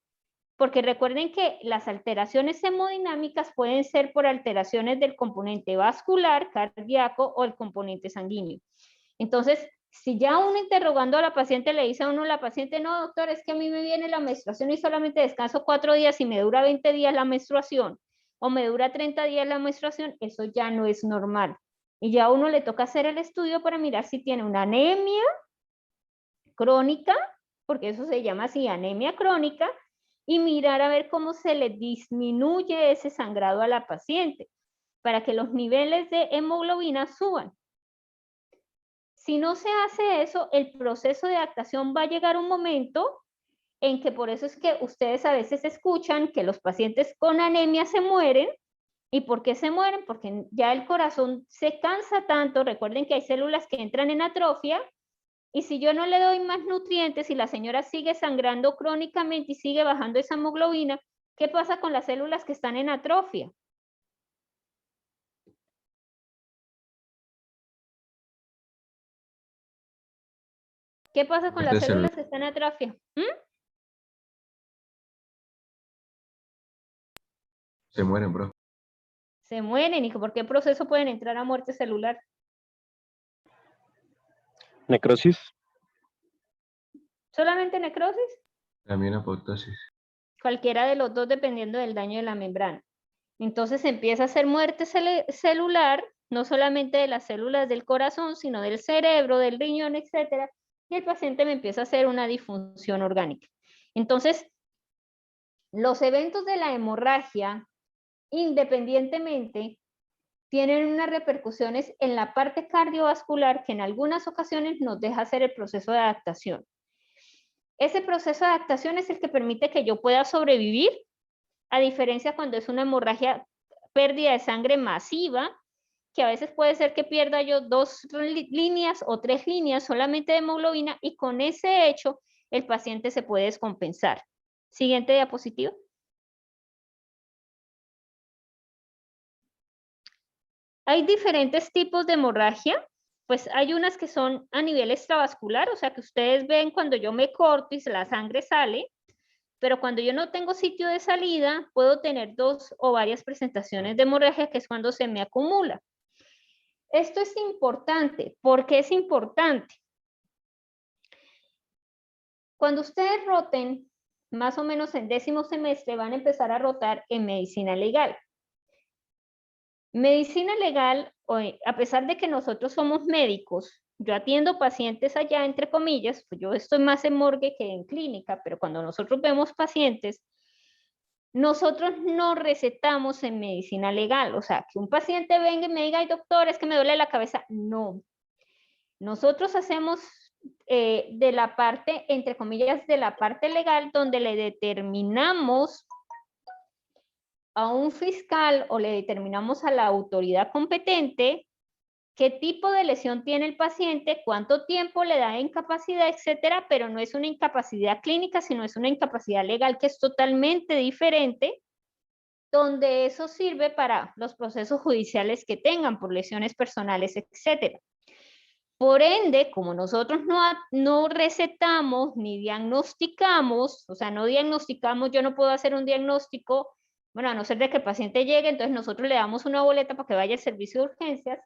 Porque recuerden que las alteraciones hemodinámicas pueden ser por alteraciones del componente vascular, cardíaco o el componente sanguíneo. Entonces, si ya uno interrogando a la paciente le dice a uno la paciente, no doctor, es que a mí me viene la menstruación y solamente descanso 4 días y me dura 20 días la menstruación o me dura 30 días la menstruación, eso ya no es normal. Y ya a uno le toca hacer el estudio para mirar si tiene una anemia crónica, porque eso se llama así, anemia crónica, y mirar a ver cómo se le disminuye ese sangrado a la paciente para que los niveles de hemoglobina suban. Si no se hace eso, el proceso de adaptación va a llegar un momento en que por eso es que ustedes a veces escuchan que los pacientes con anemia se mueren. ¿Y por qué se mueren? Porque ya el corazón se cansa tanto. Recuerden que hay células que entran en atrofia y si yo no le doy más nutrientes y la señora sigue sangrando crónicamente y sigue bajando esa hemoglobina, ¿qué pasa con las células que están en atrofia? ¿Qué pasa con las células que están en atrofia? Se mueren, bro. Se mueren. ¿Y por qué proceso pueden entrar a muerte celular? Necrosis. ¿Solamente necrosis? También apoptosis. Cualquiera de los dos dependiendo del daño de la membrana. Entonces empieza a hacer muerte celular no solamente de las células del corazón, sino del cerebro, del riñón, etcétera, y el paciente me empieza a hacer una disfunción orgánica. Entonces, los eventos de la hemorragia, independientemente, tienen unas repercusiones en la parte cardiovascular que en algunas ocasiones nos deja hacer el proceso de adaptación. Ese proceso de adaptación es el que permite que yo pueda sobrevivir, a diferencia cuando es una hemorragia, pérdida de sangre masiva, que a veces puede ser que pierda yo 2 líneas o 3 líneas solamente de hemoglobina, y con ese hecho el paciente se puede descompensar. Siguiente diapositiva. Hay diferentes tipos de hemorragia, pues hay unas que son a nivel extravascular, o sea que ustedes ven cuando yo me corto y la sangre sale, pero cuando yo no tengo sitio de salida, puedo tener 2 o varias presentaciones de hemorragia, que es cuando se me acumula. Esto es importante. ¿Por qué es importante? Cuando ustedes roten, más o menos en 10º semestre, van a empezar a rotar en medicina legal. Medicina legal, a pesar de que nosotros somos médicos, yo atiendo pacientes allá, entre comillas, pues yo estoy más en morgue que en clínica, pero cuando nosotros vemos pacientes, nosotros no recetamos en medicina legal. O sea, que un paciente venga y me diga, ay doctor, es que me duele la cabeza. No. Nosotros hacemos de la parte, entre comillas, de la parte legal, donde le determinamos a un fiscal o le determinamos a la autoridad competente qué tipo de lesión tiene el paciente, cuánto tiempo le da de incapacidad, etcétera, pero no es una incapacidad clínica, sino es una incapacidad legal que es totalmente diferente, donde eso sirve para los procesos judiciales que tengan por lesiones personales, etcétera. Por ende, como nosotros no recetamos ni diagnosticamos, o sea, no diagnosticamos, yo no puedo hacer un diagnóstico, bueno, a no ser de que el paciente llegue, entonces nosotros le damos una boleta para que vaya al servicio de urgencias.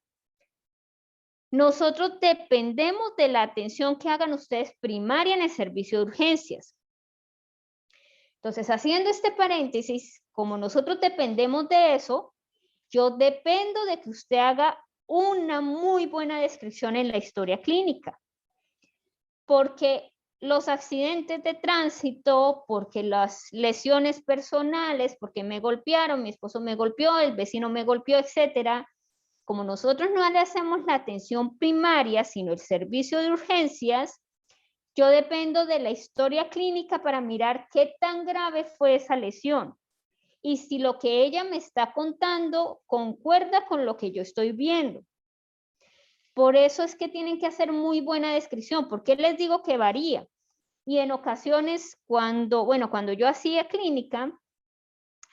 Nosotros dependemos de la atención que hagan ustedes primaria en el servicio de urgencias. Entonces, haciendo este paréntesis, como nosotros dependemos de eso, yo dependo de que usted haga una muy buena descripción en la historia clínica. Porque los accidentes de tránsito, porque las lesiones personales, porque me golpearon, mi esposo me golpeó, el vecino me golpeó, etcétera. Como nosotros no le hacemos la atención primaria, sino el servicio de urgencias, yo dependo de la historia clínica para mirar qué tan grave fue esa lesión. Y si lo que ella me está contando concuerda con lo que yo estoy viendo. Por eso es que tienen que hacer muy buena descripción. ¿Por qué les digo que varía? Y en ocasiones cuando yo hacía clínica,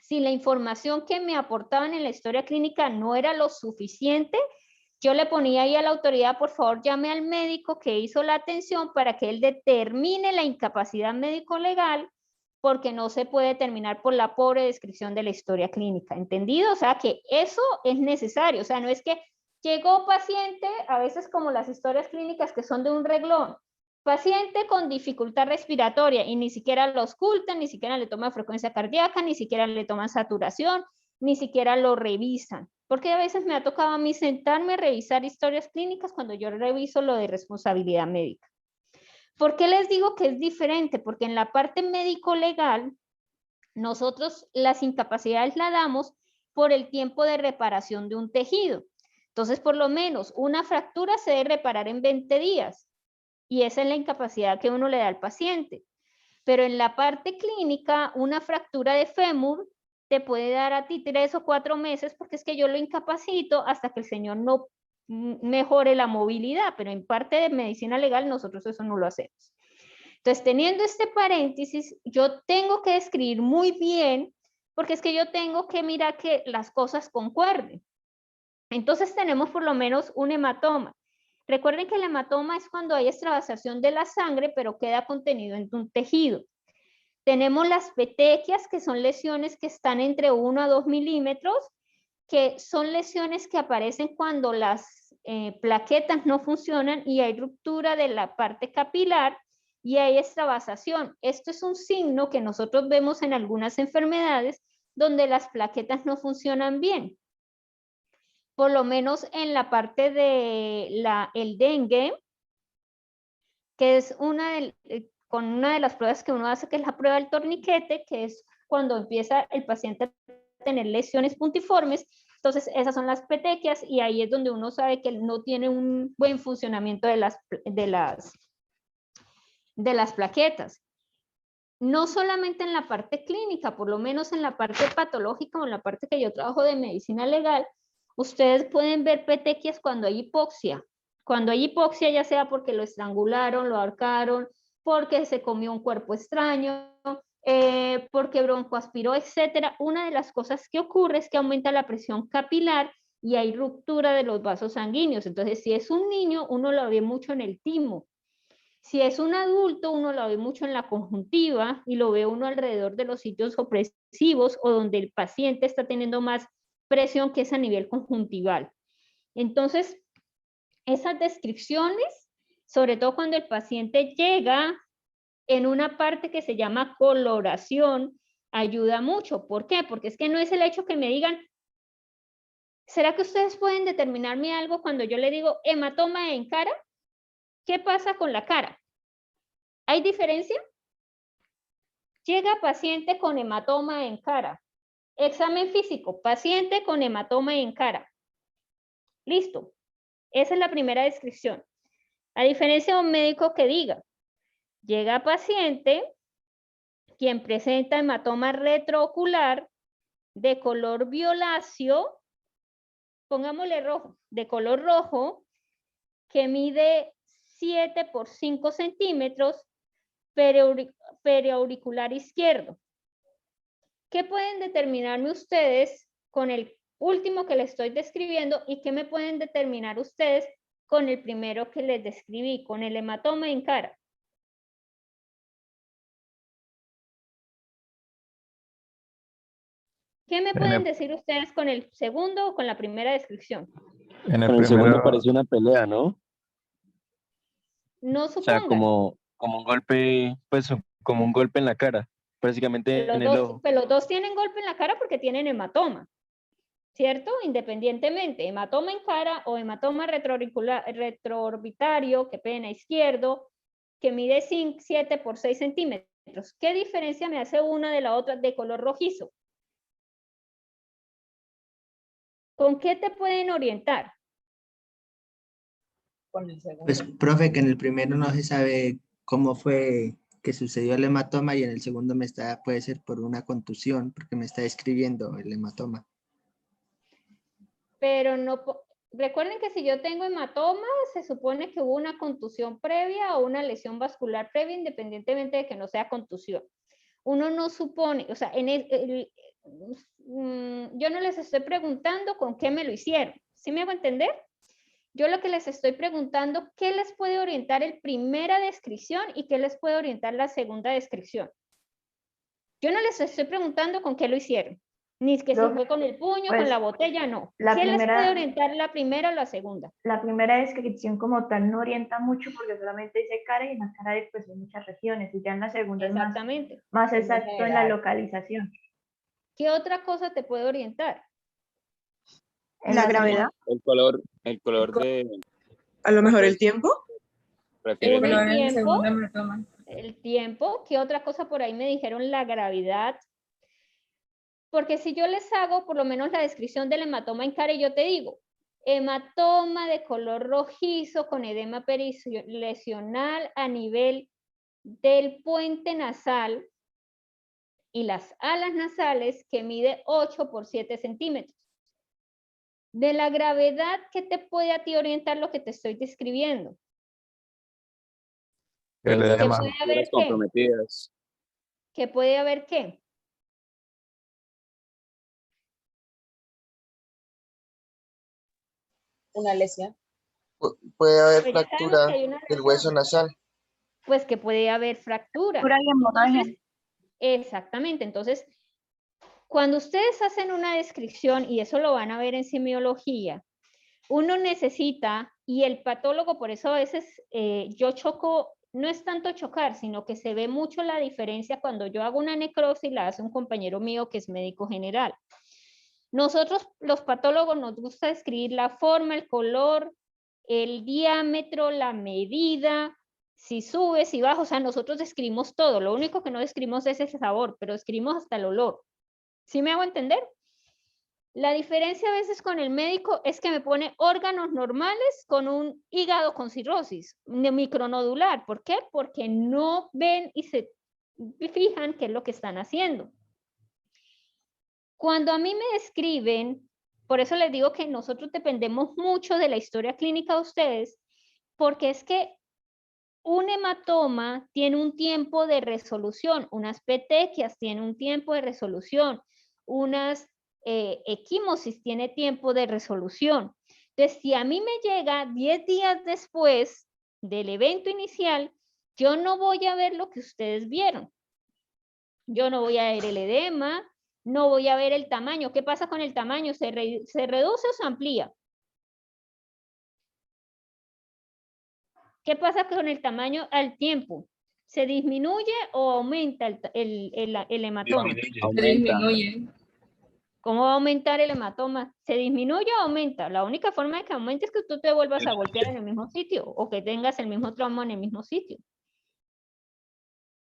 si la información que me aportaban en la historia clínica no era lo suficiente, yo le ponía ahí a la autoridad, por favor, llame al médico que hizo la atención para que él determine la incapacidad médico-legal, porque no se puede determinar por la pobre descripción de la historia clínica. ¿Entendido? O sea, que eso es necesario. O sea, no es que llegó paciente, a veces como las historias clínicas que son de un reglón, paciente con dificultad respiratoria, y ni siquiera lo auscultan, ni siquiera le toman frecuencia cardíaca, ni siquiera le toman saturación, ni siquiera lo revisan. Porque a veces me ha tocado a mí sentarme a revisar historias clínicas cuando yo reviso lo de responsabilidad médica. ¿Por qué les digo que es diferente? Porque en la parte médico-legal, nosotros las incapacidades la damos por el tiempo de reparación de un tejido. Entonces, por lo menos, una fractura se debe reparar en 20 días. Y esa es la incapacidad que uno le da al paciente. Pero en la parte clínica, una fractura de fémur te puede dar a ti 3 o 4 meses, porque es que yo lo incapacito hasta que el señor no mejore la movilidad, pero en parte de medicina legal nosotros eso no lo hacemos. Entonces, teniendo este paréntesis, yo tengo que describir muy bien, porque es que yo tengo que mirar que las cosas concuerden. Entonces tenemos por lo menos un hematoma. Recuerden que el hematoma es cuando hay extravasación de la sangre, pero queda contenido en un tejido. Tenemos las petequias, que son lesiones que están entre 1 a 2 milímetros, que son lesiones que aparecen cuando las plaquetas no funcionan y hay ruptura de la parte capilar y hay extravasación. Esto es un signo que nosotros vemos en algunas enfermedades donde las plaquetas no funcionan bien. por lo menos en la parte de el dengue, que es con una de las pruebas que uno hace, que es la prueba del torniquete, que es cuando empieza el paciente a tener lesiones puntiformes. Entonces, esas son las petequias y ahí es donde uno sabe que no tiene un buen funcionamiento de las plaquetas. No solamente en la parte clínica, por lo menos en la parte patológica o en la parte que yo trabajo de medicina legal, ustedes pueden ver petequias cuando hay hipoxia. Cuando hay hipoxia, ya sea porque lo estrangularon, lo ahorcaron, porque se comió un cuerpo extraño, porque broncoaspiró, etcétera. Una de las cosas que ocurre es que aumenta la presión capilar y hay ruptura de los vasos sanguíneos. Entonces, si es un niño, uno lo ve mucho en el timo. Si es un adulto, uno lo ve mucho en la conjuntiva y lo ve uno alrededor de los sitios opresivos o donde el paciente está teniendo más presión, que es a nivel conjuntival. Entonces, esas descripciones, sobre todo cuando el paciente llega en una parte que se llama coloración, ayuda mucho. ¿Por qué? Porque es que no es el hecho que me digan, ¿será que ustedes pueden determinarme algo cuando yo le digo hematoma en cara? ¿Qué pasa con la cara? ¿Hay diferencia? Llega paciente con hematoma en cara. Examen físico, paciente con hematoma en cara. Listo. Esa es la primera descripción. A diferencia de un médico que diga, llega paciente quien presenta hematoma retroocular de color violáceo, pongámosle rojo, de color rojo, que mide 7 por 5 centímetros, periauricular izquierdo. ¿Qué pueden determinarme ustedes con el último que les estoy describiendo y qué me pueden determinar ustedes con el primero que les describí, con el hematoma en cara? ¿Qué me pueden decir ustedes con el segundo o con la primera descripción? En el segundo parece una pelea, ¿no? No O sea, supongan. como un golpe, pues como un golpe en la cara, prácticamente en el ojo. Pero los dos tienen golpe en la cara porque tienen hematoma, ¿cierto? Independientemente, hematoma en cara o hematoma retroorbitario, que pena izquierdo, que mide 7 por 6 centímetros. ¿Qué diferencia me hace una de la otra de color rojizo? ¿Con qué te pueden orientar? Con el segundo. Pues, profe, que en el primero no se sabe cómo fue que sucedió el hematoma y en el segundo puede ser por una contusión, porque me está describiendo el hematoma. Pero no, recuerden que si yo tengo hematoma, se supone que hubo una contusión previa o una lesión vascular previa, independientemente de que no sea contusión. Uno no supone, o sea, yo no les estoy preguntando con qué me lo hicieron. ¿Sí me hago entender? Yo lo que les estoy preguntando, ¿qué les puede orientar el primera descripción y qué les puede orientar la segunda descripción? Yo no les estoy preguntando con qué lo hicieron, ni que si fue con el puño, pues, con la botella, no. ¿Qué les puede orientar la primera o la segunda? La primera descripción como tal no orienta mucho porque solamente dice cara y en la cara pues, hay muchas regiones y ya en la segunda Exactamente. es más exacto en la localización. ¿Qué otra cosa te puede orientar? En la gravedad. El color de... A lo mejor el tiempo. El tiempo. ¿Qué otra cosa por ahí me dijeron? La gravedad. Porque si yo les hago por lo menos la descripción del hematoma en cara y yo te digo, hematoma de color rojizo con edema perilesional a nivel del puente nasal y las alas nasales que mide 8 por 7 centímetros. De la gravedad, ¿qué te puede a ti orientar lo que te estoy describiendo? El edema. ¿Puede haber comprometidas. ¿Qué puede haber qué? Una lesión. Puede haber Pues ya fractura sabemos que hay una del hueso nasal. Pues que puede haber fractura. Entonces, exactamente. Entonces, cuando ustedes hacen una descripción, y eso lo van a ver en semiología, uno necesita, y el patólogo, por eso a veces yo choco, no es tanto chocar, sino que se ve mucho la diferencia cuando yo hago una necrosis y la hace un compañero mío que es médico general. Nosotros, los patólogos, nos gusta describir la forma, el color, el diámetro, la medida, si sube, si baja, o sea, nosotros describimos todo. Lo único que no describimos es ese sabor, pero describimos hasta el olor. ¿Sí me hago entender? La diferencia a veces con el médico es que me pone órganos normales con un hígado con cirrosis, micronodular. ¿Por qué? Porque no ven y se fijan qué es lo que están haciendo. Cuando a mí me describen, por eso les digo que nosotros dependemos mucho de la historia clínica de ustedes, porque es que un hematoma tiene un tiempo de resolución, unas petequias tienen un tiempo de resolución, unas equimosis tiene tiempo de resolución. Entonces, si a mí me llega 10 días después del evento inicial, yo no voy a ver lo que ustedes vieron. Yo no voy a ver el edema, no voy a ver el tamaño. ¿Qué pasa con el tamaño? ¿Se reduce o se amplía? ¿Qué pasa con el tamaño al tiempo? ¿Se disminuye o aumenta el hematoma? Se disminuye. ¿Cómo va a aumentar el hematoma? ¿Se disminuye o aumenta? La única forma de que aumente es que tú te vuelvas a golpear en el mismo sitio o que tengas el mismo trauma en el mismo sitio.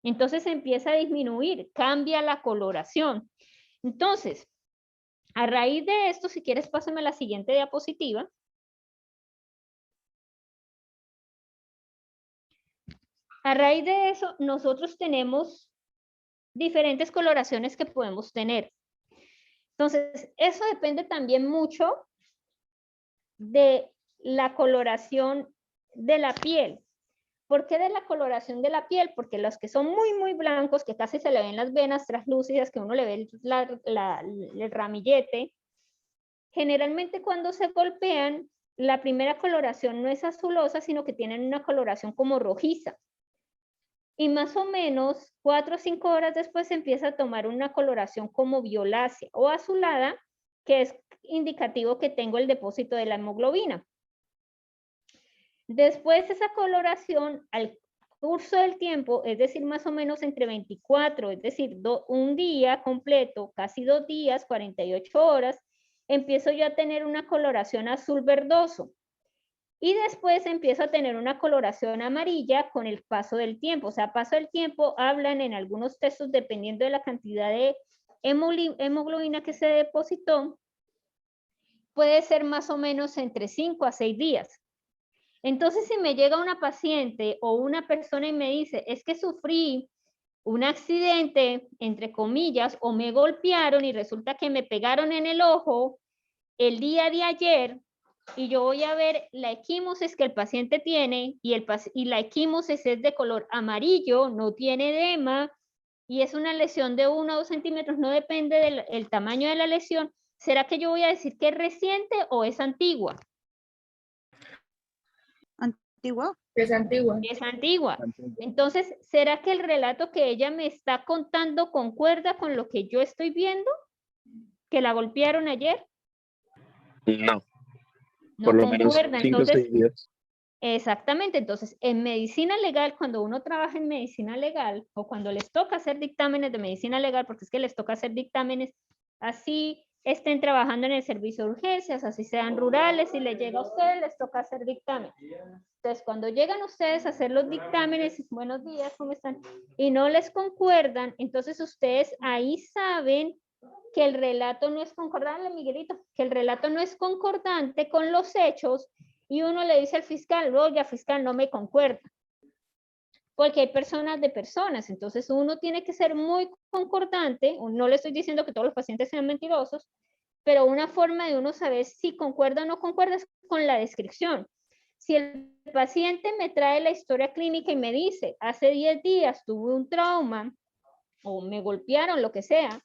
Entonces empieza a disminuir, cambia la coloración. Entonces, a raíz de esto, si quieres, pásame la siguiente diapositiva. A raíz de eso, nosotros tenemos diferentes coloraciones que podemos tener. Entonces, eso depende también mucho de la coloración de la piel. ¿Por qué de la coloración de la piel? Porque los que son muy, muy blancos, que casi se le ven las venas translúcidas, que uno le ve el ramillete, generalmente cuando se golpean, la primera coloración no es azulosa, sino que tienen una coloración como rojiza. Y más o menos 4 o 5 horas después empieza a tomar una coloración como violácea o azulada, que es indicativo que tengo el depósito de la hemoglobina. Después esa coloración, al curso del tiempo, es decir, más o menos entre 24, es decir, un día completo, casi 2 días, 48 horas, empiezo yo a tener una coloración azul verdoso. Y después empiezo a tener una coloración amarilla con el paso del tiempo. O sea, paso del tiempo, hablan en algunos textos, dependiendo de la cantidad de hemoglobina que se depositó, puede ser más o menos entre 5 a 6 días. Entonces, si me llega una paciente o una persona y me dice, es que sufrí un accidente, entre comillas, o me golpearon y resulta que me pegaron en el ojo el día de ayer, y yo voy a ver la equimosis que el paciente tiene y la equimosis es de color amarillo, no tiene edema y es una lesión de 1 o 2 centímetros, no depende del tamaño de la lesión. ¿Será que yo voy a decir que es reciente o es antigua? ¿Antigua? Es antigua. Es antigua. Entonces, ¿será que el relato que ella me está contando concuerda con lo que yo estoy viendo? ¿Que la golpearon ayer? No, No por lo menos concuerda. 5 o Entonces, 6 días. exactamente. Entonces, en medicina legal, cuando uno trabaja en medicina legal o cuando les toca hacer dictámenes de medicina legal, porque es que les toca hacer dictámenes, así estén trabajando en el servicio de urgencias, así sean rurales, si les llega a ustedes, les toca hacer dictámenes. Entonces, cuando llegan ustedes a hacer los dictámenes, buenos días, ¿cómo están? Y no les concuerdan, entonces ustedes ahí saben que el relato no es concordante, Miguelito, que el relato no es concordante con los hechos y uno le dice al fiscal, oiga, fiscal, no me concuerda. Porque hay personas de personas, entonces uno tiene que ser muy concordante, no le estoy diciendo que todos los pacientes sean mentirosos, pero una forma de uno saber si concuerda o no concuerda es con la descripción. Si el paciente me trae la historia clínica y me dice, hace 10 días tuve un trauma o me golpearon, lo que sea,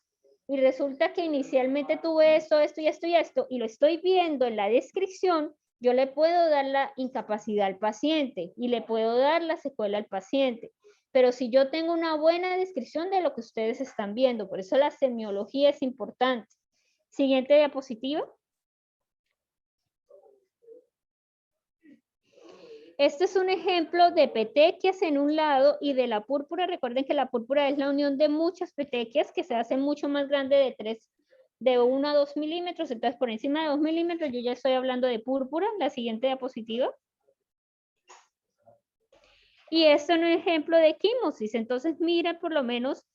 y resulta que inicialmente tuve esto, esto y esto y esto, y lo estoy viendo en la descripción, yo le puedo dar la incapacidad al paciente y le puedo dar la secuela al paciente. Pero si yo tengo una buena descripción de lo que ustedes están viendo, por eso la semiología es importante. Siguiente diapositiva. Este es un ejemplo de petequias en un lado y de la púrpura. Recuerden que la púrpura es la unión de muchas petequias que se hacen mucho más grande de 3 de 1 a 2 milímetros, entonces por encima de 2 milímetros yo ya estoy hablando de púrpura, la siguiente diapositiva. Y esto es un ejemplo de quimosis, entonces mira por lo menos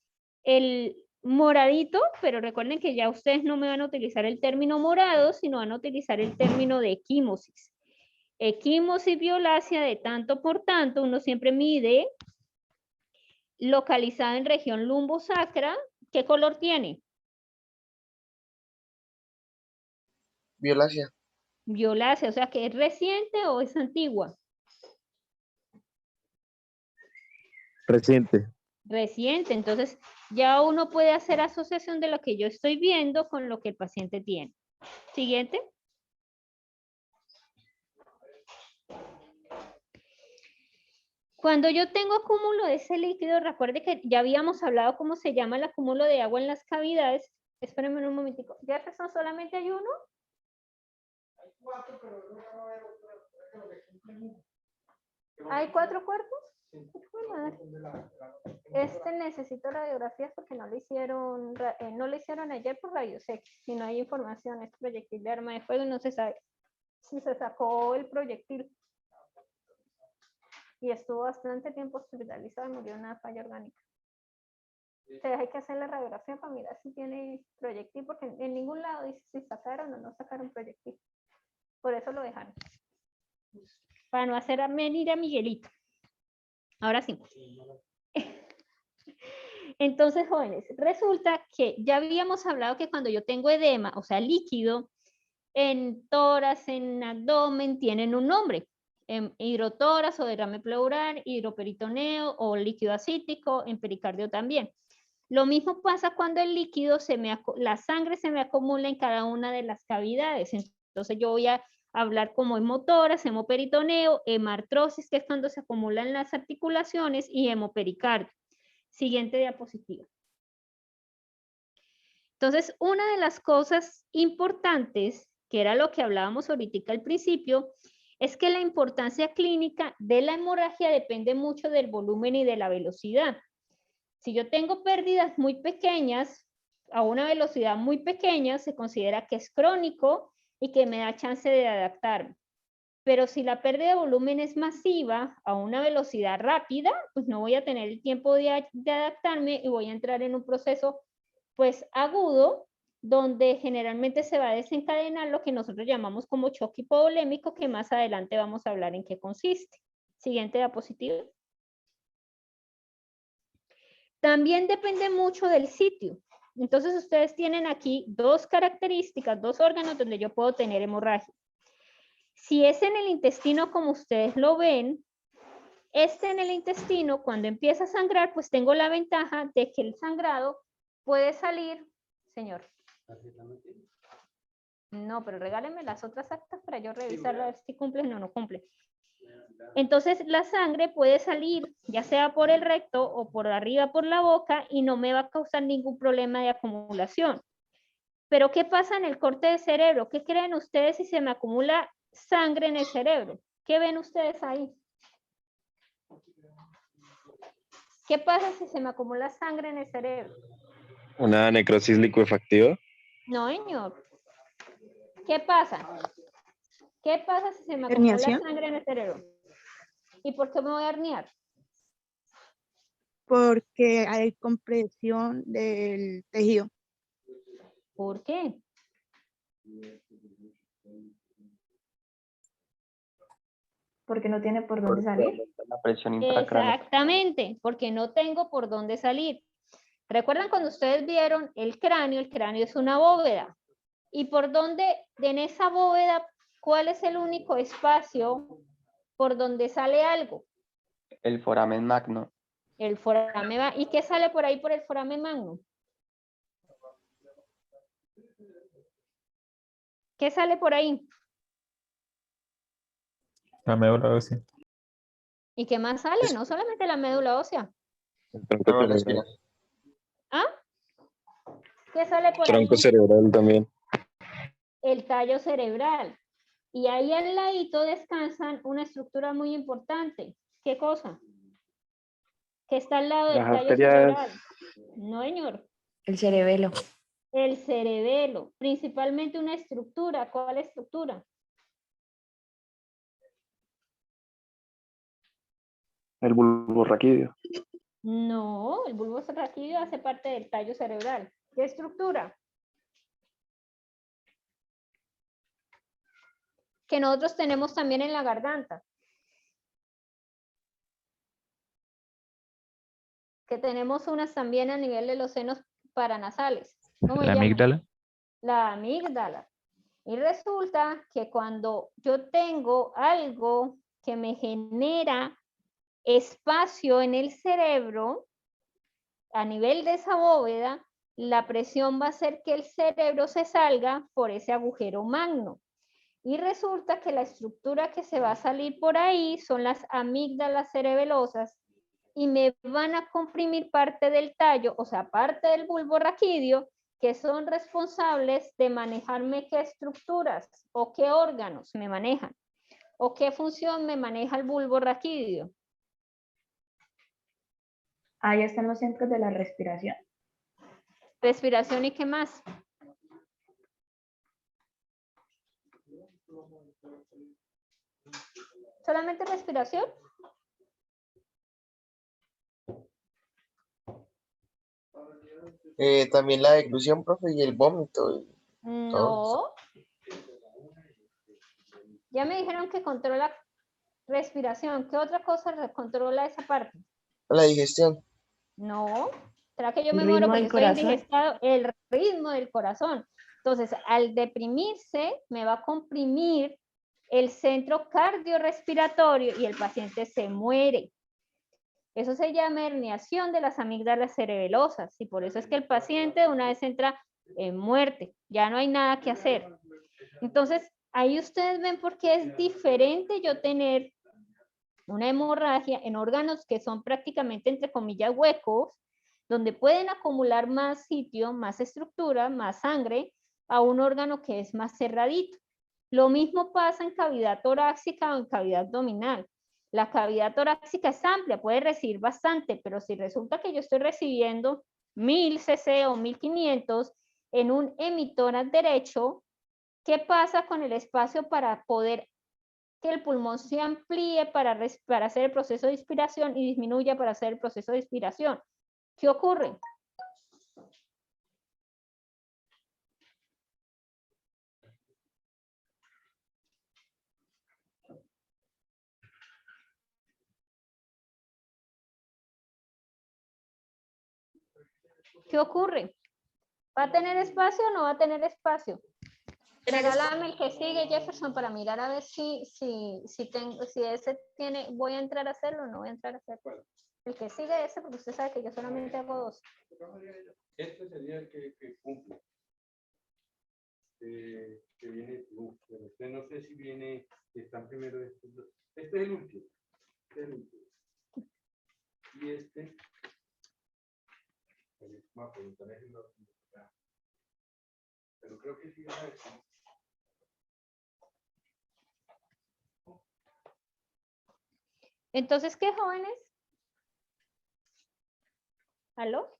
el moradito, pero recuerden que ya ustedes no me van a utilizar el término morado, sino van a utilizar el término de equimosis. Equimosis violácea de tanto por tanto, uno siempre mide localizada en región lumbosacra. ¿Qué color tiene? Violácea. Violácea, o sea que es reciente o es antigua. Reciente. Reciente, entonces ya uno puede hacer asociación de lo que yo estoy viendo con lo que el paciente tiene. Siguiente. Cuando yo tengo acúmulo de ese líquido, recuerde que ya habíamos hablado cómo se llama el acúmulo de agua en las cavidades. Espérenme un momentico. ¿Jefferson solamente hay uno? Hay 4, pero ¿hay 4 cuerpos? Necesito radiografías porque no lo hicieron ayer por rayos X y no hay información. Es proyectil de arma de fuego y no se sabe si se sacó el proyectil. Y estuvo bastante tiempo hospitalizado y murió de una falla orgánica. Entonces hay que hacer la radiografía para mirar si tiene proyectil, porque en ningún lado dice si sacaron o no sacaron proyectil. Por eso lo dejaron. Para no hacer venir a Miguelito. Ahora sí. Entonces, jóvenes, resulta que ya habíamos hablado que cuando yo tengo edema, o sea, líquido, en tórax, en abdomen, tienen un nombre. Hidrotórax o derrame pleural, hidroperitoneo o líquido ascítico, en pericardio también. Lo mismo pasa cuando el líquido, la sangre se me acumula en cada una de las cavidades. Entonces yo voy a hablar como hemotórax, hemoperitoneo, hemartrosis, que es cuando se acumulan las articulaciones, y hemopericardio. Siguiente diapositiva. Entonces, una de las cosas importantes, que era lo que hablábamos ahorita al principio, es que la importancia clínica de la hemorragia depende mucho del volumen y de la velocidad. Si yo tengo pérdidas muy pequeñas, a una velocidad muy pequeña, se considera que es crónico y que me da chance de adaptarme. Pero si la pérdida de volumen es masiva, a una velocidad rápida, pues no voy a tener el tiempo de adaptarme y voy a entrar en un proceso pues agudo, donde generalmente se va a desencadenar lo que nosotros llamamos como choque hipovolémico, que más adelante vamos a hablar en qué consiste. Siguiente diapositiva. También depende mucho del sitio. Entonces ustedes tienen aquí dos características, dos órganos donde yo puedo tener hemorragia. Si es en el intestino como ustedes lo ven, en el intestino, cuando empieza a sangrar, pues tengo la ventaja de que el sangrado puede salir, señor. No, pero regálenme las otras actas para yo revisar a ver si cumplen o no cumplen. Entonces la sangre puede salir, ya sea por el recto o por arriba por la boca, y no me va a causar ningún problema de acumulación. Pero ¿qué pasa en el corte de cerebro? ¿Qué creen ustedes si se me acumula sangre en el cerebro? ¿Qué ven ustedes ahí? ¿Qué pasa si se me acumula sangre en el cerebro? ¿Una necrosis licuefactiva? No, señor. ¿Qué pasa? ¿Qué pasa si se me acumula ¿Herniación? sangre en el cerebro? ¿Y por qué me voy a herniar? Porque hay compresión del tejido. ¿Por qué? Porque no tiene por dónde salir. La presión intracraneal. Exactamente, porque no tengo por dónde salir. ¿Recuerdan cuando ustedes vieron el cráneo? El cráneo es una bóveda. ¿Y por dónde, en esa bóveda, cuál es el único espacio por donde sale algo? El foramen magno. El foramen magno. ¿Y qué sale por ahí por el foramen magno? ¿Qué sale por ahí? La médula ósea. ¿Y qué más sale? No solamente la médula ósea. ¿Ah? ¿Qué sale por ahí? Tronco cerebral también. El tallo cerebral. Y ahí al ladito descansan una estructura muy importante. ¿Qué cosa? Que está al lado del Las tallo arterias. cerebral. No, señor. El cerebelo. El cerebelo, principalmente una estructura. ¿Cuál estructura? El bulbo raquídeo. No, el bulbo raquídeo hace parte del tallo cerebral. ¿Qué estructura? Que nosotros tenemos también en la garganta. Que tenemos unas también a nivel de los senos paranasales. ¿Cómo se La llama? amígdala. La amígdala. Y resulta que cuando yo tengo algo que me genera espacio en el cerebro, a nivel de esa bóveda, la presión va a hacer que el cerebro se salga por ese agujero magno. Y resulta que la estructura que se va a salir por ahí son las amígdalas cerebelosas y me van a comprimir parte del tallo, o sea, parte del bulbo raquídeo, que son responsables de manejarme qué estructuras o qué órganos me manejan o qué función me maneja el bulbo raquídeo. Ahí están los centros de la respiración. Respiración y qué más. ¿Solamente respiración? También la deglución, profe, y el vómito. No. Ya me dijeron que controla respiración. ¿Qué otra cosa controla esa parte? La digestión. No. ¿Será que yo me El muero ritmo porque del estoy corazón. indigestado? El ritmo del corazón. Entonces, al deprimirse, me va a comprimir el centro cardiorrespiratorio y el paciente se muere. Eso se llama herniación de las amígdalas cerebelosas y por eso es que el paciente una vez entra en muerte. Ya no hay nada que hacer. Entonces, ahí ustedes ven por qué es diferente yo tener una hemorragia en órganos que son prácticamente, entre comillas, huecos, donde pueden acumular más sitio, más estructura, más sangre, a un órgano que es más cerradito. Lo mismo pasa en cavidad torácica o en cavidad abdominal. La cavidad torácica es amplia, puede recibir bastante, pero si resulta que yo estoy recibiendo 1000 cc o 1500 en un emitor derecho, ¿qué pasa con el espacio para poder que el pulmón se amplíe para hacer el proceso de inspiración y disminuya para hacer el proceso de expiración? ¿Qué ocurre? ¿Qué ocurre? ¿Va a tener espacio o no va a tener espacio? Regálame el que sigue, Jefferson, para mirar a ver si ese tiene, voy a entrar a hacerlo o no voy a entrar a hacerlo. El que sigue ese, porque usted sabe que yo solamente hago 2. Este sería el que cumple. Que viene, pero usted no sé si viene, están primero estos dos. Este es el último. Este es el último. Y este. Vamos a preguntar el otro. Pero creo que sí es este. Entonces, ¿qué jóvenes? ¿Aló?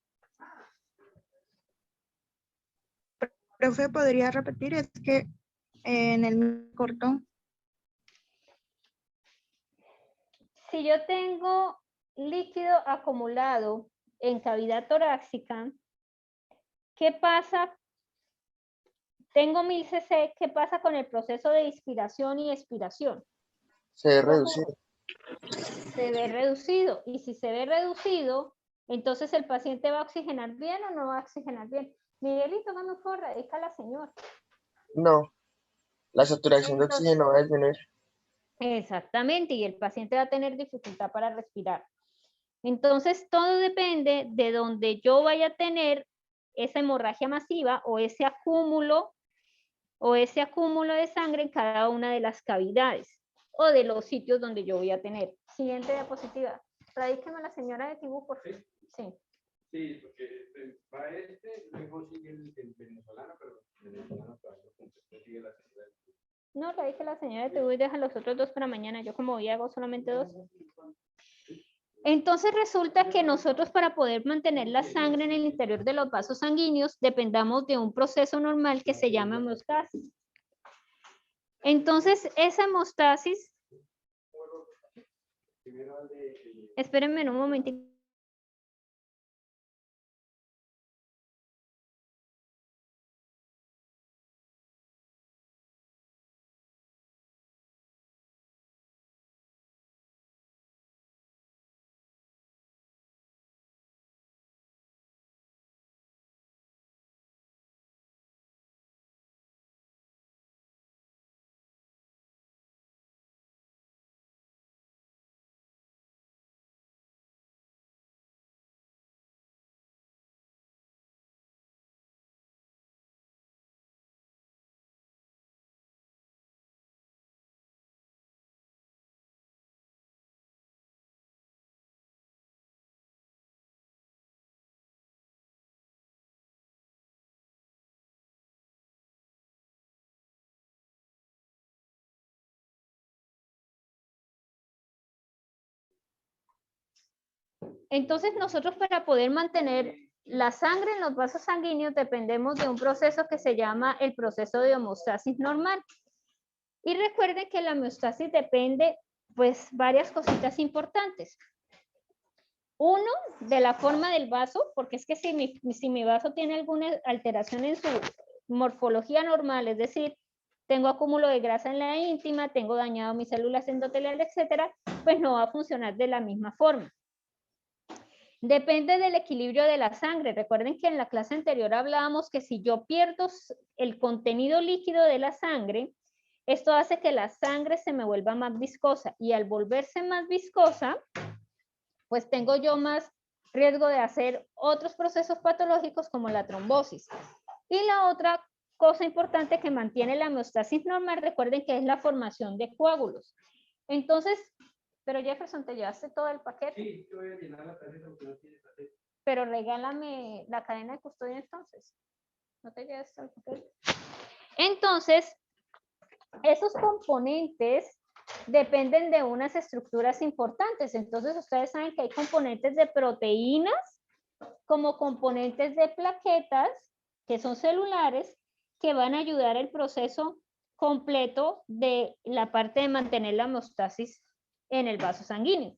Profe, ¿podría repetir? Es que en el corto. Si yo tengo líquido acumulado en cavidad torácica, ¿qué pasa? Tengo 1000 cc, ¿qué pasa con el proceso de inspiración y expiración? Se ve reducido. Se ve reducido. Y si se ve reducido, entonces el paciente va a oxigenar bien o no va a oxigenar bien. Miguelito, no me corra, deja a la señora. No, la saturación de oxígeno va a disminuir. Exactamente, y el paciente va a tener dificultad para respirar. Entonces, todo depende de donde yo vaya a tener esa hemorragia masiva o ese acúmulo de sangre en cada una de las cavidades o de los sitios donde yo voy a tener. Siguiente diapositiva. Tradíqueme a la señora de Tibú, por favor. Sí. Sí, porque va luego sigue el venezolano, pero el venezolano todavía sigue la señora. No, tradíqueme a la señora de Tibú y deja los otros 2 para mañana. Yo como hoy hago solamente 2. Entonces resulta que nosotros para poder mantener la sangre en el interior de los vasos sanguíneos dependamos de un proceso normal que se llama hemostasis. Entonces esa hemostasis, espérenme un momentito. Entonces nosotros para poder mantener la sangre en los vasos sanguíneos dependemos de un proceso que se llama el proceso de homeostasis normal. Y recuerden que la homeostasis depende pues varias cositas importantes. Uno, de la forma del vaso, porque es que si mi vaso tiene alguna alteración en su morfología normal, es decir, tengo acúmulo de grasa en la íntima, tengo dañado mis células endoteliales, etcétera, pues no va a funcionar de la misma forma. Depende del equilibrio de la sangre. Recuerden que en la clase anterior hablábamos que si yo pierdo el contenido líquido de la sangre, esto hace que la sangre se me vuelva más viscosa y al volverse más viscosa, pues tengo yo más riesgo de hacer otros procesos patológicos como la trombosis. Y la otra cosa importante que mantiene la homeostasis normal, recuerden que es la formación de coágulos. Entonces, pero Jefferson, ¿te llevaste todo el paquete? Sí, yo voy a llenar la tarjeta porque no tiene paquete. Pero regálame la cadena de custodia entonces. ¿No te llevas todo el paquete? Entonces, esos componentes dependen de unas estructuras importantes. Entonces, ustedes saben que hay componentes de proteínas como componentes de plaquetas, que son celulares, que van a ayudar al proceso completo de la parte de mantener la homeostasis en el vaso sanguíneo.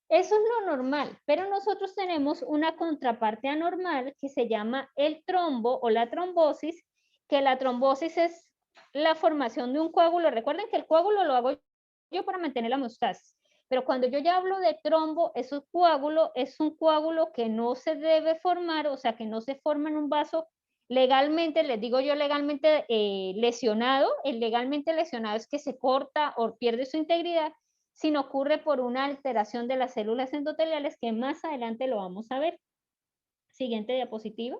Eso es lo normal, pero nosotros tenemos una contraparte anormal que se llama el trombo o la trombosis, que la trombosis es la formación de un coágulo. Recuerden que el coágulo lo hago yo para mantener la homeostasis, pero cuando yo ya hablo de trombo, es un coágulo que no se debe formar, o sea, que no se forma en un vaso legalmente, les digo yo legalmente lesionado. El legalmente lesionado es que se corta o pierde su integridad, sino ocurre por una alteración de las células endoteliales que más adelante lo vamos a ver. Siguiente diapositiva.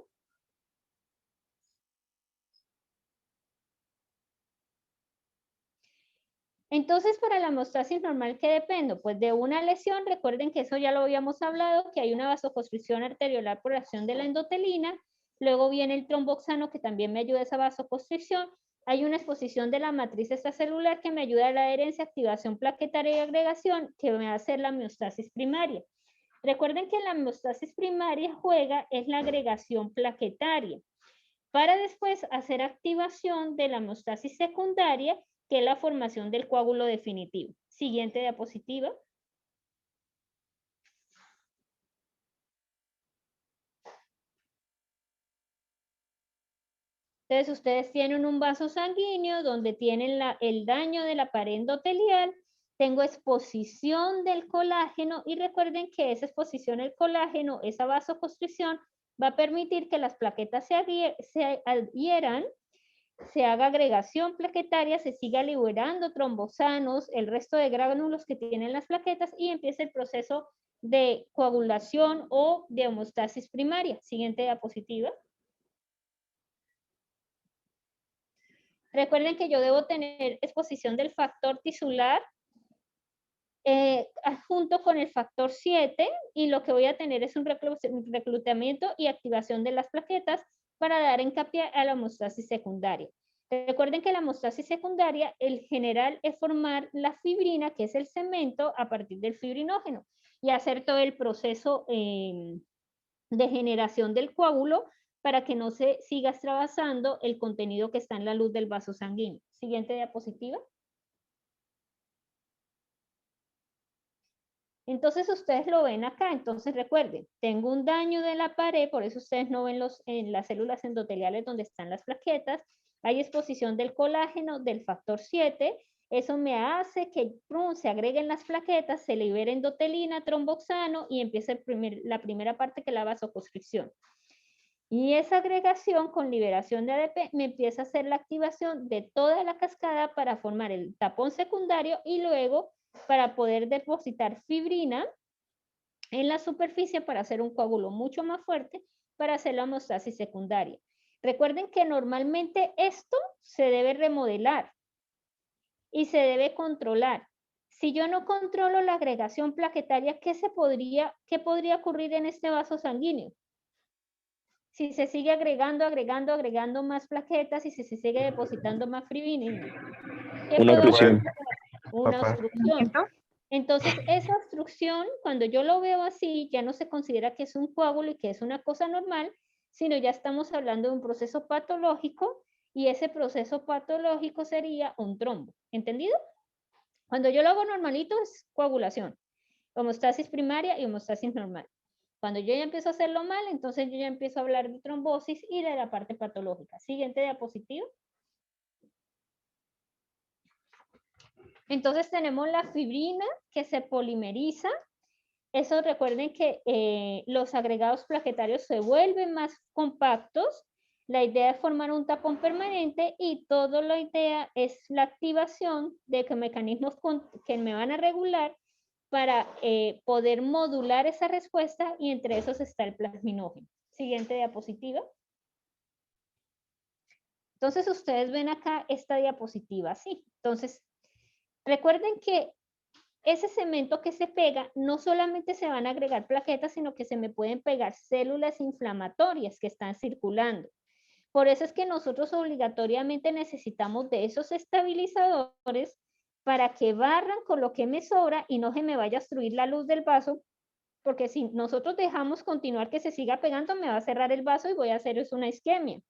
Entonces, para la hemostasis normal, ¿qué dependo? Pues de una lesión. Recuerden que eso ya lo habíamos hablado, que hay una vasoconstricción arteriolar por acción de la endotelina. Luego viene el tromboxano, que también me ayuda a esa vasoconstricción. Hay una exposición de la matriz extracelular que me ayuda a la adherencia, activación plaquetaria y agregación, que me va a hacer la homeostasis primaria. Recuerden que la homeostasis primaria es la agregación plaquetaria, para después hacer activación de la homeostasis secundaria, que es la formación del coágulo definitivo. Siguiente diapositiva. Entonces, ustedes tienen un vaso sanguíneo donde tienen el daño de la pared endotelial, tengo exposición del colágeno y recuerden que esa exposición al colágeno, esa vasoconstricción, va a permitir que las plaquetas se adhieran, se haga agregación plaquetaria, se siga liberando trombosanos, el resto de gránulos que tienen las plaquetas y empieza el proceso de coagulación o de homeostasis primaria. Siguiente diapositiva. Recuerden que yo debo tener exposición del factor tisular junto con el factor 7 y lo que voy a tener es un reclutamiento y activación de las plaquetas para dar hincapié a la homeostasis secundaria. Recuerden que la homeostasis secundaria, el general es formar la fibrina, que es el cemento, a partir del fibrinógeno. y hacer todo el proceso de generación del coágulo para que no se siga extravasando el contenido que está en la luz del vaso sanguíneo. Siguiente diapositiva. Entonces ustedes lo ven acá, entonces recuerden, tengo un daño de la pared, por eso ustedes no ven en las células endoteliales donde están las plaquetas, hay exposición del colágeno, del factor 7, eso me hace que se agreguen las plaquetas, se libere endotelina, tromboxano y empiece la primera parte que es la vasoconstricción. Y esa agregación con liberación de ADP me empieza a hacer la activación de toda la cascada para formar el tapón secundario y luego para poder depositar fibrina en la superficie para hacer un coágulo mucho más fuerte para hacer la hemostasis secundaria. Recuerden que normalmente esto se debe remodelar y se debe controlar. Si yo no controlo la agregación plaquetaria, ¿qué podría ocurrir en este vaso sanguíneo? Si se sigue agregando más plaquetas y si se sigue depositando más fibrina. Una obstrucción. Una obstrucción. Entonces, esa obstrucción, cuando yo lo veo así, ya no se considera que es un coágulo y que es una cosa normal, sino ya estamos hablando de un proceso patológico y ese proceso patológico sería un trombo. ¿Entendido? Cuando yo lo hago normalito es coagulación, hemostasis primaria y hemostasis normal. Cuando yo ya empiezo a hacerlo mal, entonces yo ya empiezo a hablar de trombosis y de la parte patológica. Siguiente diapositiva. Entonces tenemos la fibrina que se polimeriza. Eso recuerden que los agregados plaquetarios se vuelven más compactos. La idea es formar un tapón permanente y toda la idea es la activación de mecanismos que me van a regular para poder modular esa respuesta y entre esos está el plasminógeno. Siguiente diapositiva. Entonces ustedes ven acá esta diapositiva, ¿sí? Entonces, recuerden que ese cemento que se pega, no solamente se van a agregar plaquetas, sino que se me pueden pegar células inflamatorias que están circulando. Por eso es que nosotros obligatoriamente necesitamos de esos estabilizadores para que barran con lo que me sobra y no se me vaya a obstruir la luz del vaso, porque si nosotros dejamos continuar que se siga pegando, me va a cerrar el vaso y voy a hacer una isquemia.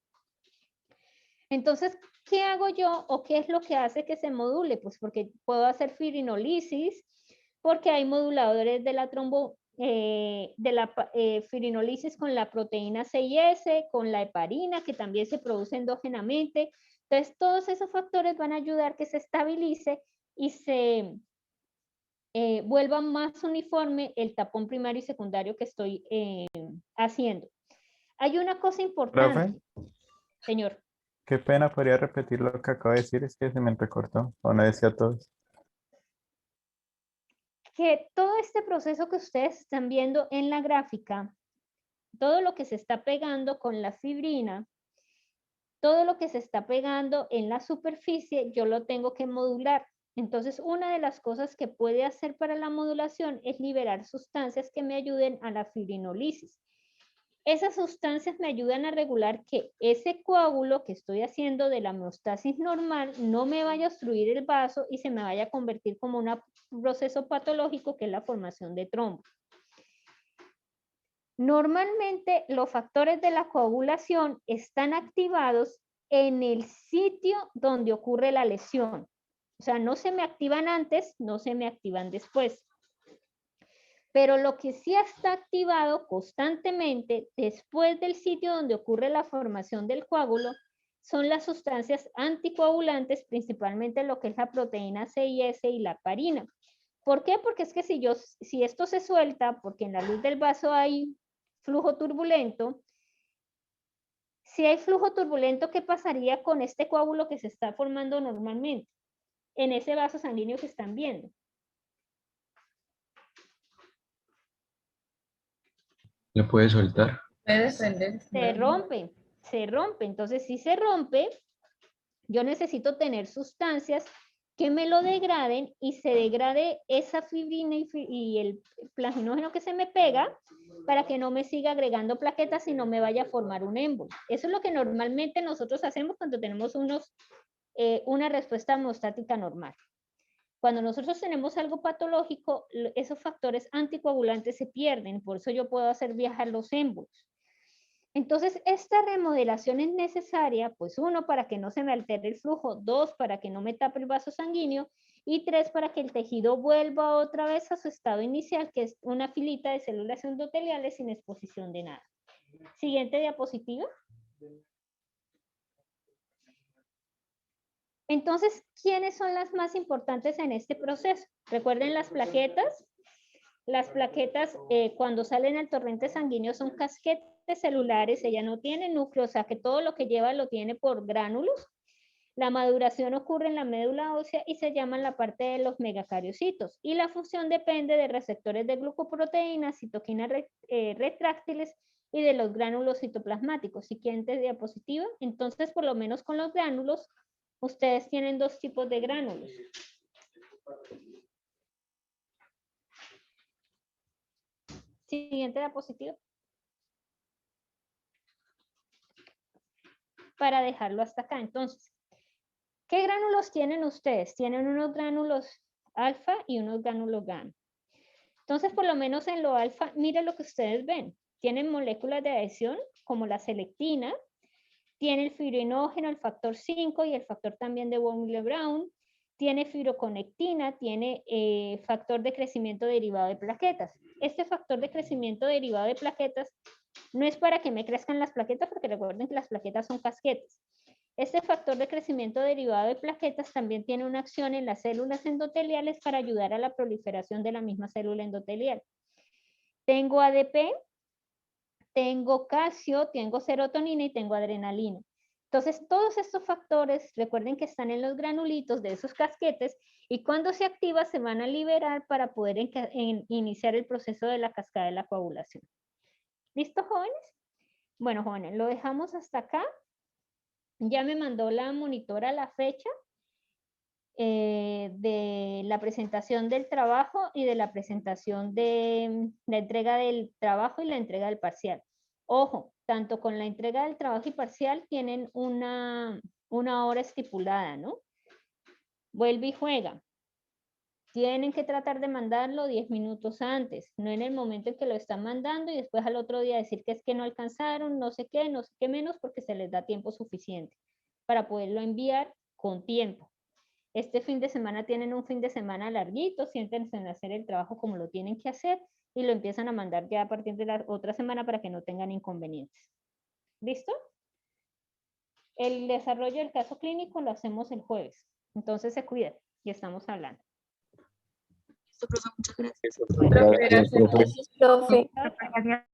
Entonces, ¿qué hago yo o qué es lo que hace que se module? Pues porque puedo hacer fibrinolisis, porque hay moduladores de la fibrinolisis con la proteína 6S, con la heparina, que también se produce endógenamente. Entonces, todos esos factores van a ayudar que se estabilice y se vuelva más uniforme el tapón primario y secundario que estoy haciendo. Hay una cosa importante. ¿Profe? Señor. Qué pena, ¿podría repetir lo que acabo de decir? Es que se me entrecortó, o no decía todos. Que todo este proceso que ustedes están viendo en la gráfica, todo lo que se está pegando con la fibrina, todo lo que se está pegando en la superficie, yo lo tengo que modular. Entonces, una de las cosas que puede hacer para la modulación es liberar sustancias que me ayuden a la fibrinolisis. Esas sustancias me ayudan a regular que ese coágulo que estoy haciendo de la hemostasis normal no me vaya a obstruir el vaso y se me vaya a convertir como un proceso patológico que es la formación de trombos. Normalmente los factores de la coagulación están activados en el sitio donde ocurre la lesión. O sea, no se me activan antes, no se me activan después. Pero lo que sí está activado constantemente después del sitio donde ocurre la formación del coágulo son las sustancias anticoagulantes, principalmente lo que es la proteína 6S y la heparina. ¿Por qué? Porque es que si esto se suelta, porque en la luz del vaso hay flujo turbulento, si hay flujo turbulento, ¿qué pasaría con este coágulo que se está formando normalmente en ese vaso sanguíneo que están viendo? ¿Lo puede soltar? Puede desprender. Se rompe. Entonces, si se rompe, yo necesito tener sustancias que me lo degraden y se degrade esa fibrina y el plasminógeno que se me pega para que no me siga agregando plaquetas y no me vaya a formar un émbolo. Eso es lo que normalmente nosotros hacemos cuando tenemos una respuesta hemostática normal. Cuando nosotros tenemos algo patológico, esos factores anticoagulantes se pierden, por eso yo puedo hacer viajar los émbolos. Entonces, esta remodelación es necesaria, pues 1, para que no se me altere el flujo, 2, para que no me tape el vaso sanguíneo, y 3, para que el tejido vuelva otra vez a su estado inicial, que es una filita de células endoteliales sin exposición de nada. Siguiente diapositiva. Entonces, ¿quiénes son las más importantes en este proceso? Recuerden las plaquetas. Las plaquetas, cuando salen al torrente sanguíneo, son casquetes celulares, ella no tiene núcleo, o sea que todo lo que lleva lo tiene por gránulos. La maduración ocurre en la médula ósea y se llama la parte de los megacariocitos. Y la función depende de receptores de glucoproteínas, citoquinas retráctiles y de los gránulos citoplasmáticos. Siguiente diapositiva. Entonces, por lo menos con los gránulos, ustedes tienen 2 tipos de gránulos. Siguiente diapositiva. Para dejarlo hasta acá. Entonces, ¿qué gránulos tienen ustedes? Tienen unos gránulos alfa y unos gránulos gamma. Entonces, por lo menos en lo alfa, miren lo que ustedes ven. Tienen moléculas de adhesión como la selectina, tiene el fibrinógeno, el factor 5 y el factor también de von Willebrand, tiene fibroconectina, tiene factor de crecimiento derivado de plaquetas. Este factor de crecimiento derivado de plaquetas no es para que me crezcan las plaquetas, porque recuerden que las plaquetas son casquetes. Este factor de crecimiento derivado de plaquetas también tiene una acción en las células endoteliales para ayudar a la proliferación de la misma célula endotelial. Tengo ADP, tengo calcio, tengo serotonina y tengo adrenalina. Entonces, todos estos factores, recuerden que están en los granulitos de esos casquetes y cuando se activa se van a liberar para poder iniciar el proceso de la cascada de la coagulación. ¿Listo, jóvenes? Bueno, jóvenes, lo dejamos hasta acá. Ya me mandó la monitora la fecha de la presentación del trabajo y de la presentación de la entrega del trabajo y la entrega del parcial. Ojo, tanto con la entrega del trabajo y parcial tienen una hora estipulada, ¿no? Vuelve y juega. Tienen que tratar de mandarlo 10 minutos antes, no en el momento en que lo están mandando y después al otro día decir que es que no alcanzaron, no sé qué menos, porque se les da tiempo suficiente para poderlo enviar con tiempo. Este fin de semana tienen un fin de semana larguito, siéntense en hacer el trabajo como lo tienen que hacer y lo empiezan a mandar ya a partir de la otra semana para que no tengan inconvenientes. ¿Listo? El desarrollo del caso clínico lo hacemos el jueves. Entonces se cuidan y estamos hablando. Listo, profe, muchas gracias. Gracias, profe. Gracias, profe.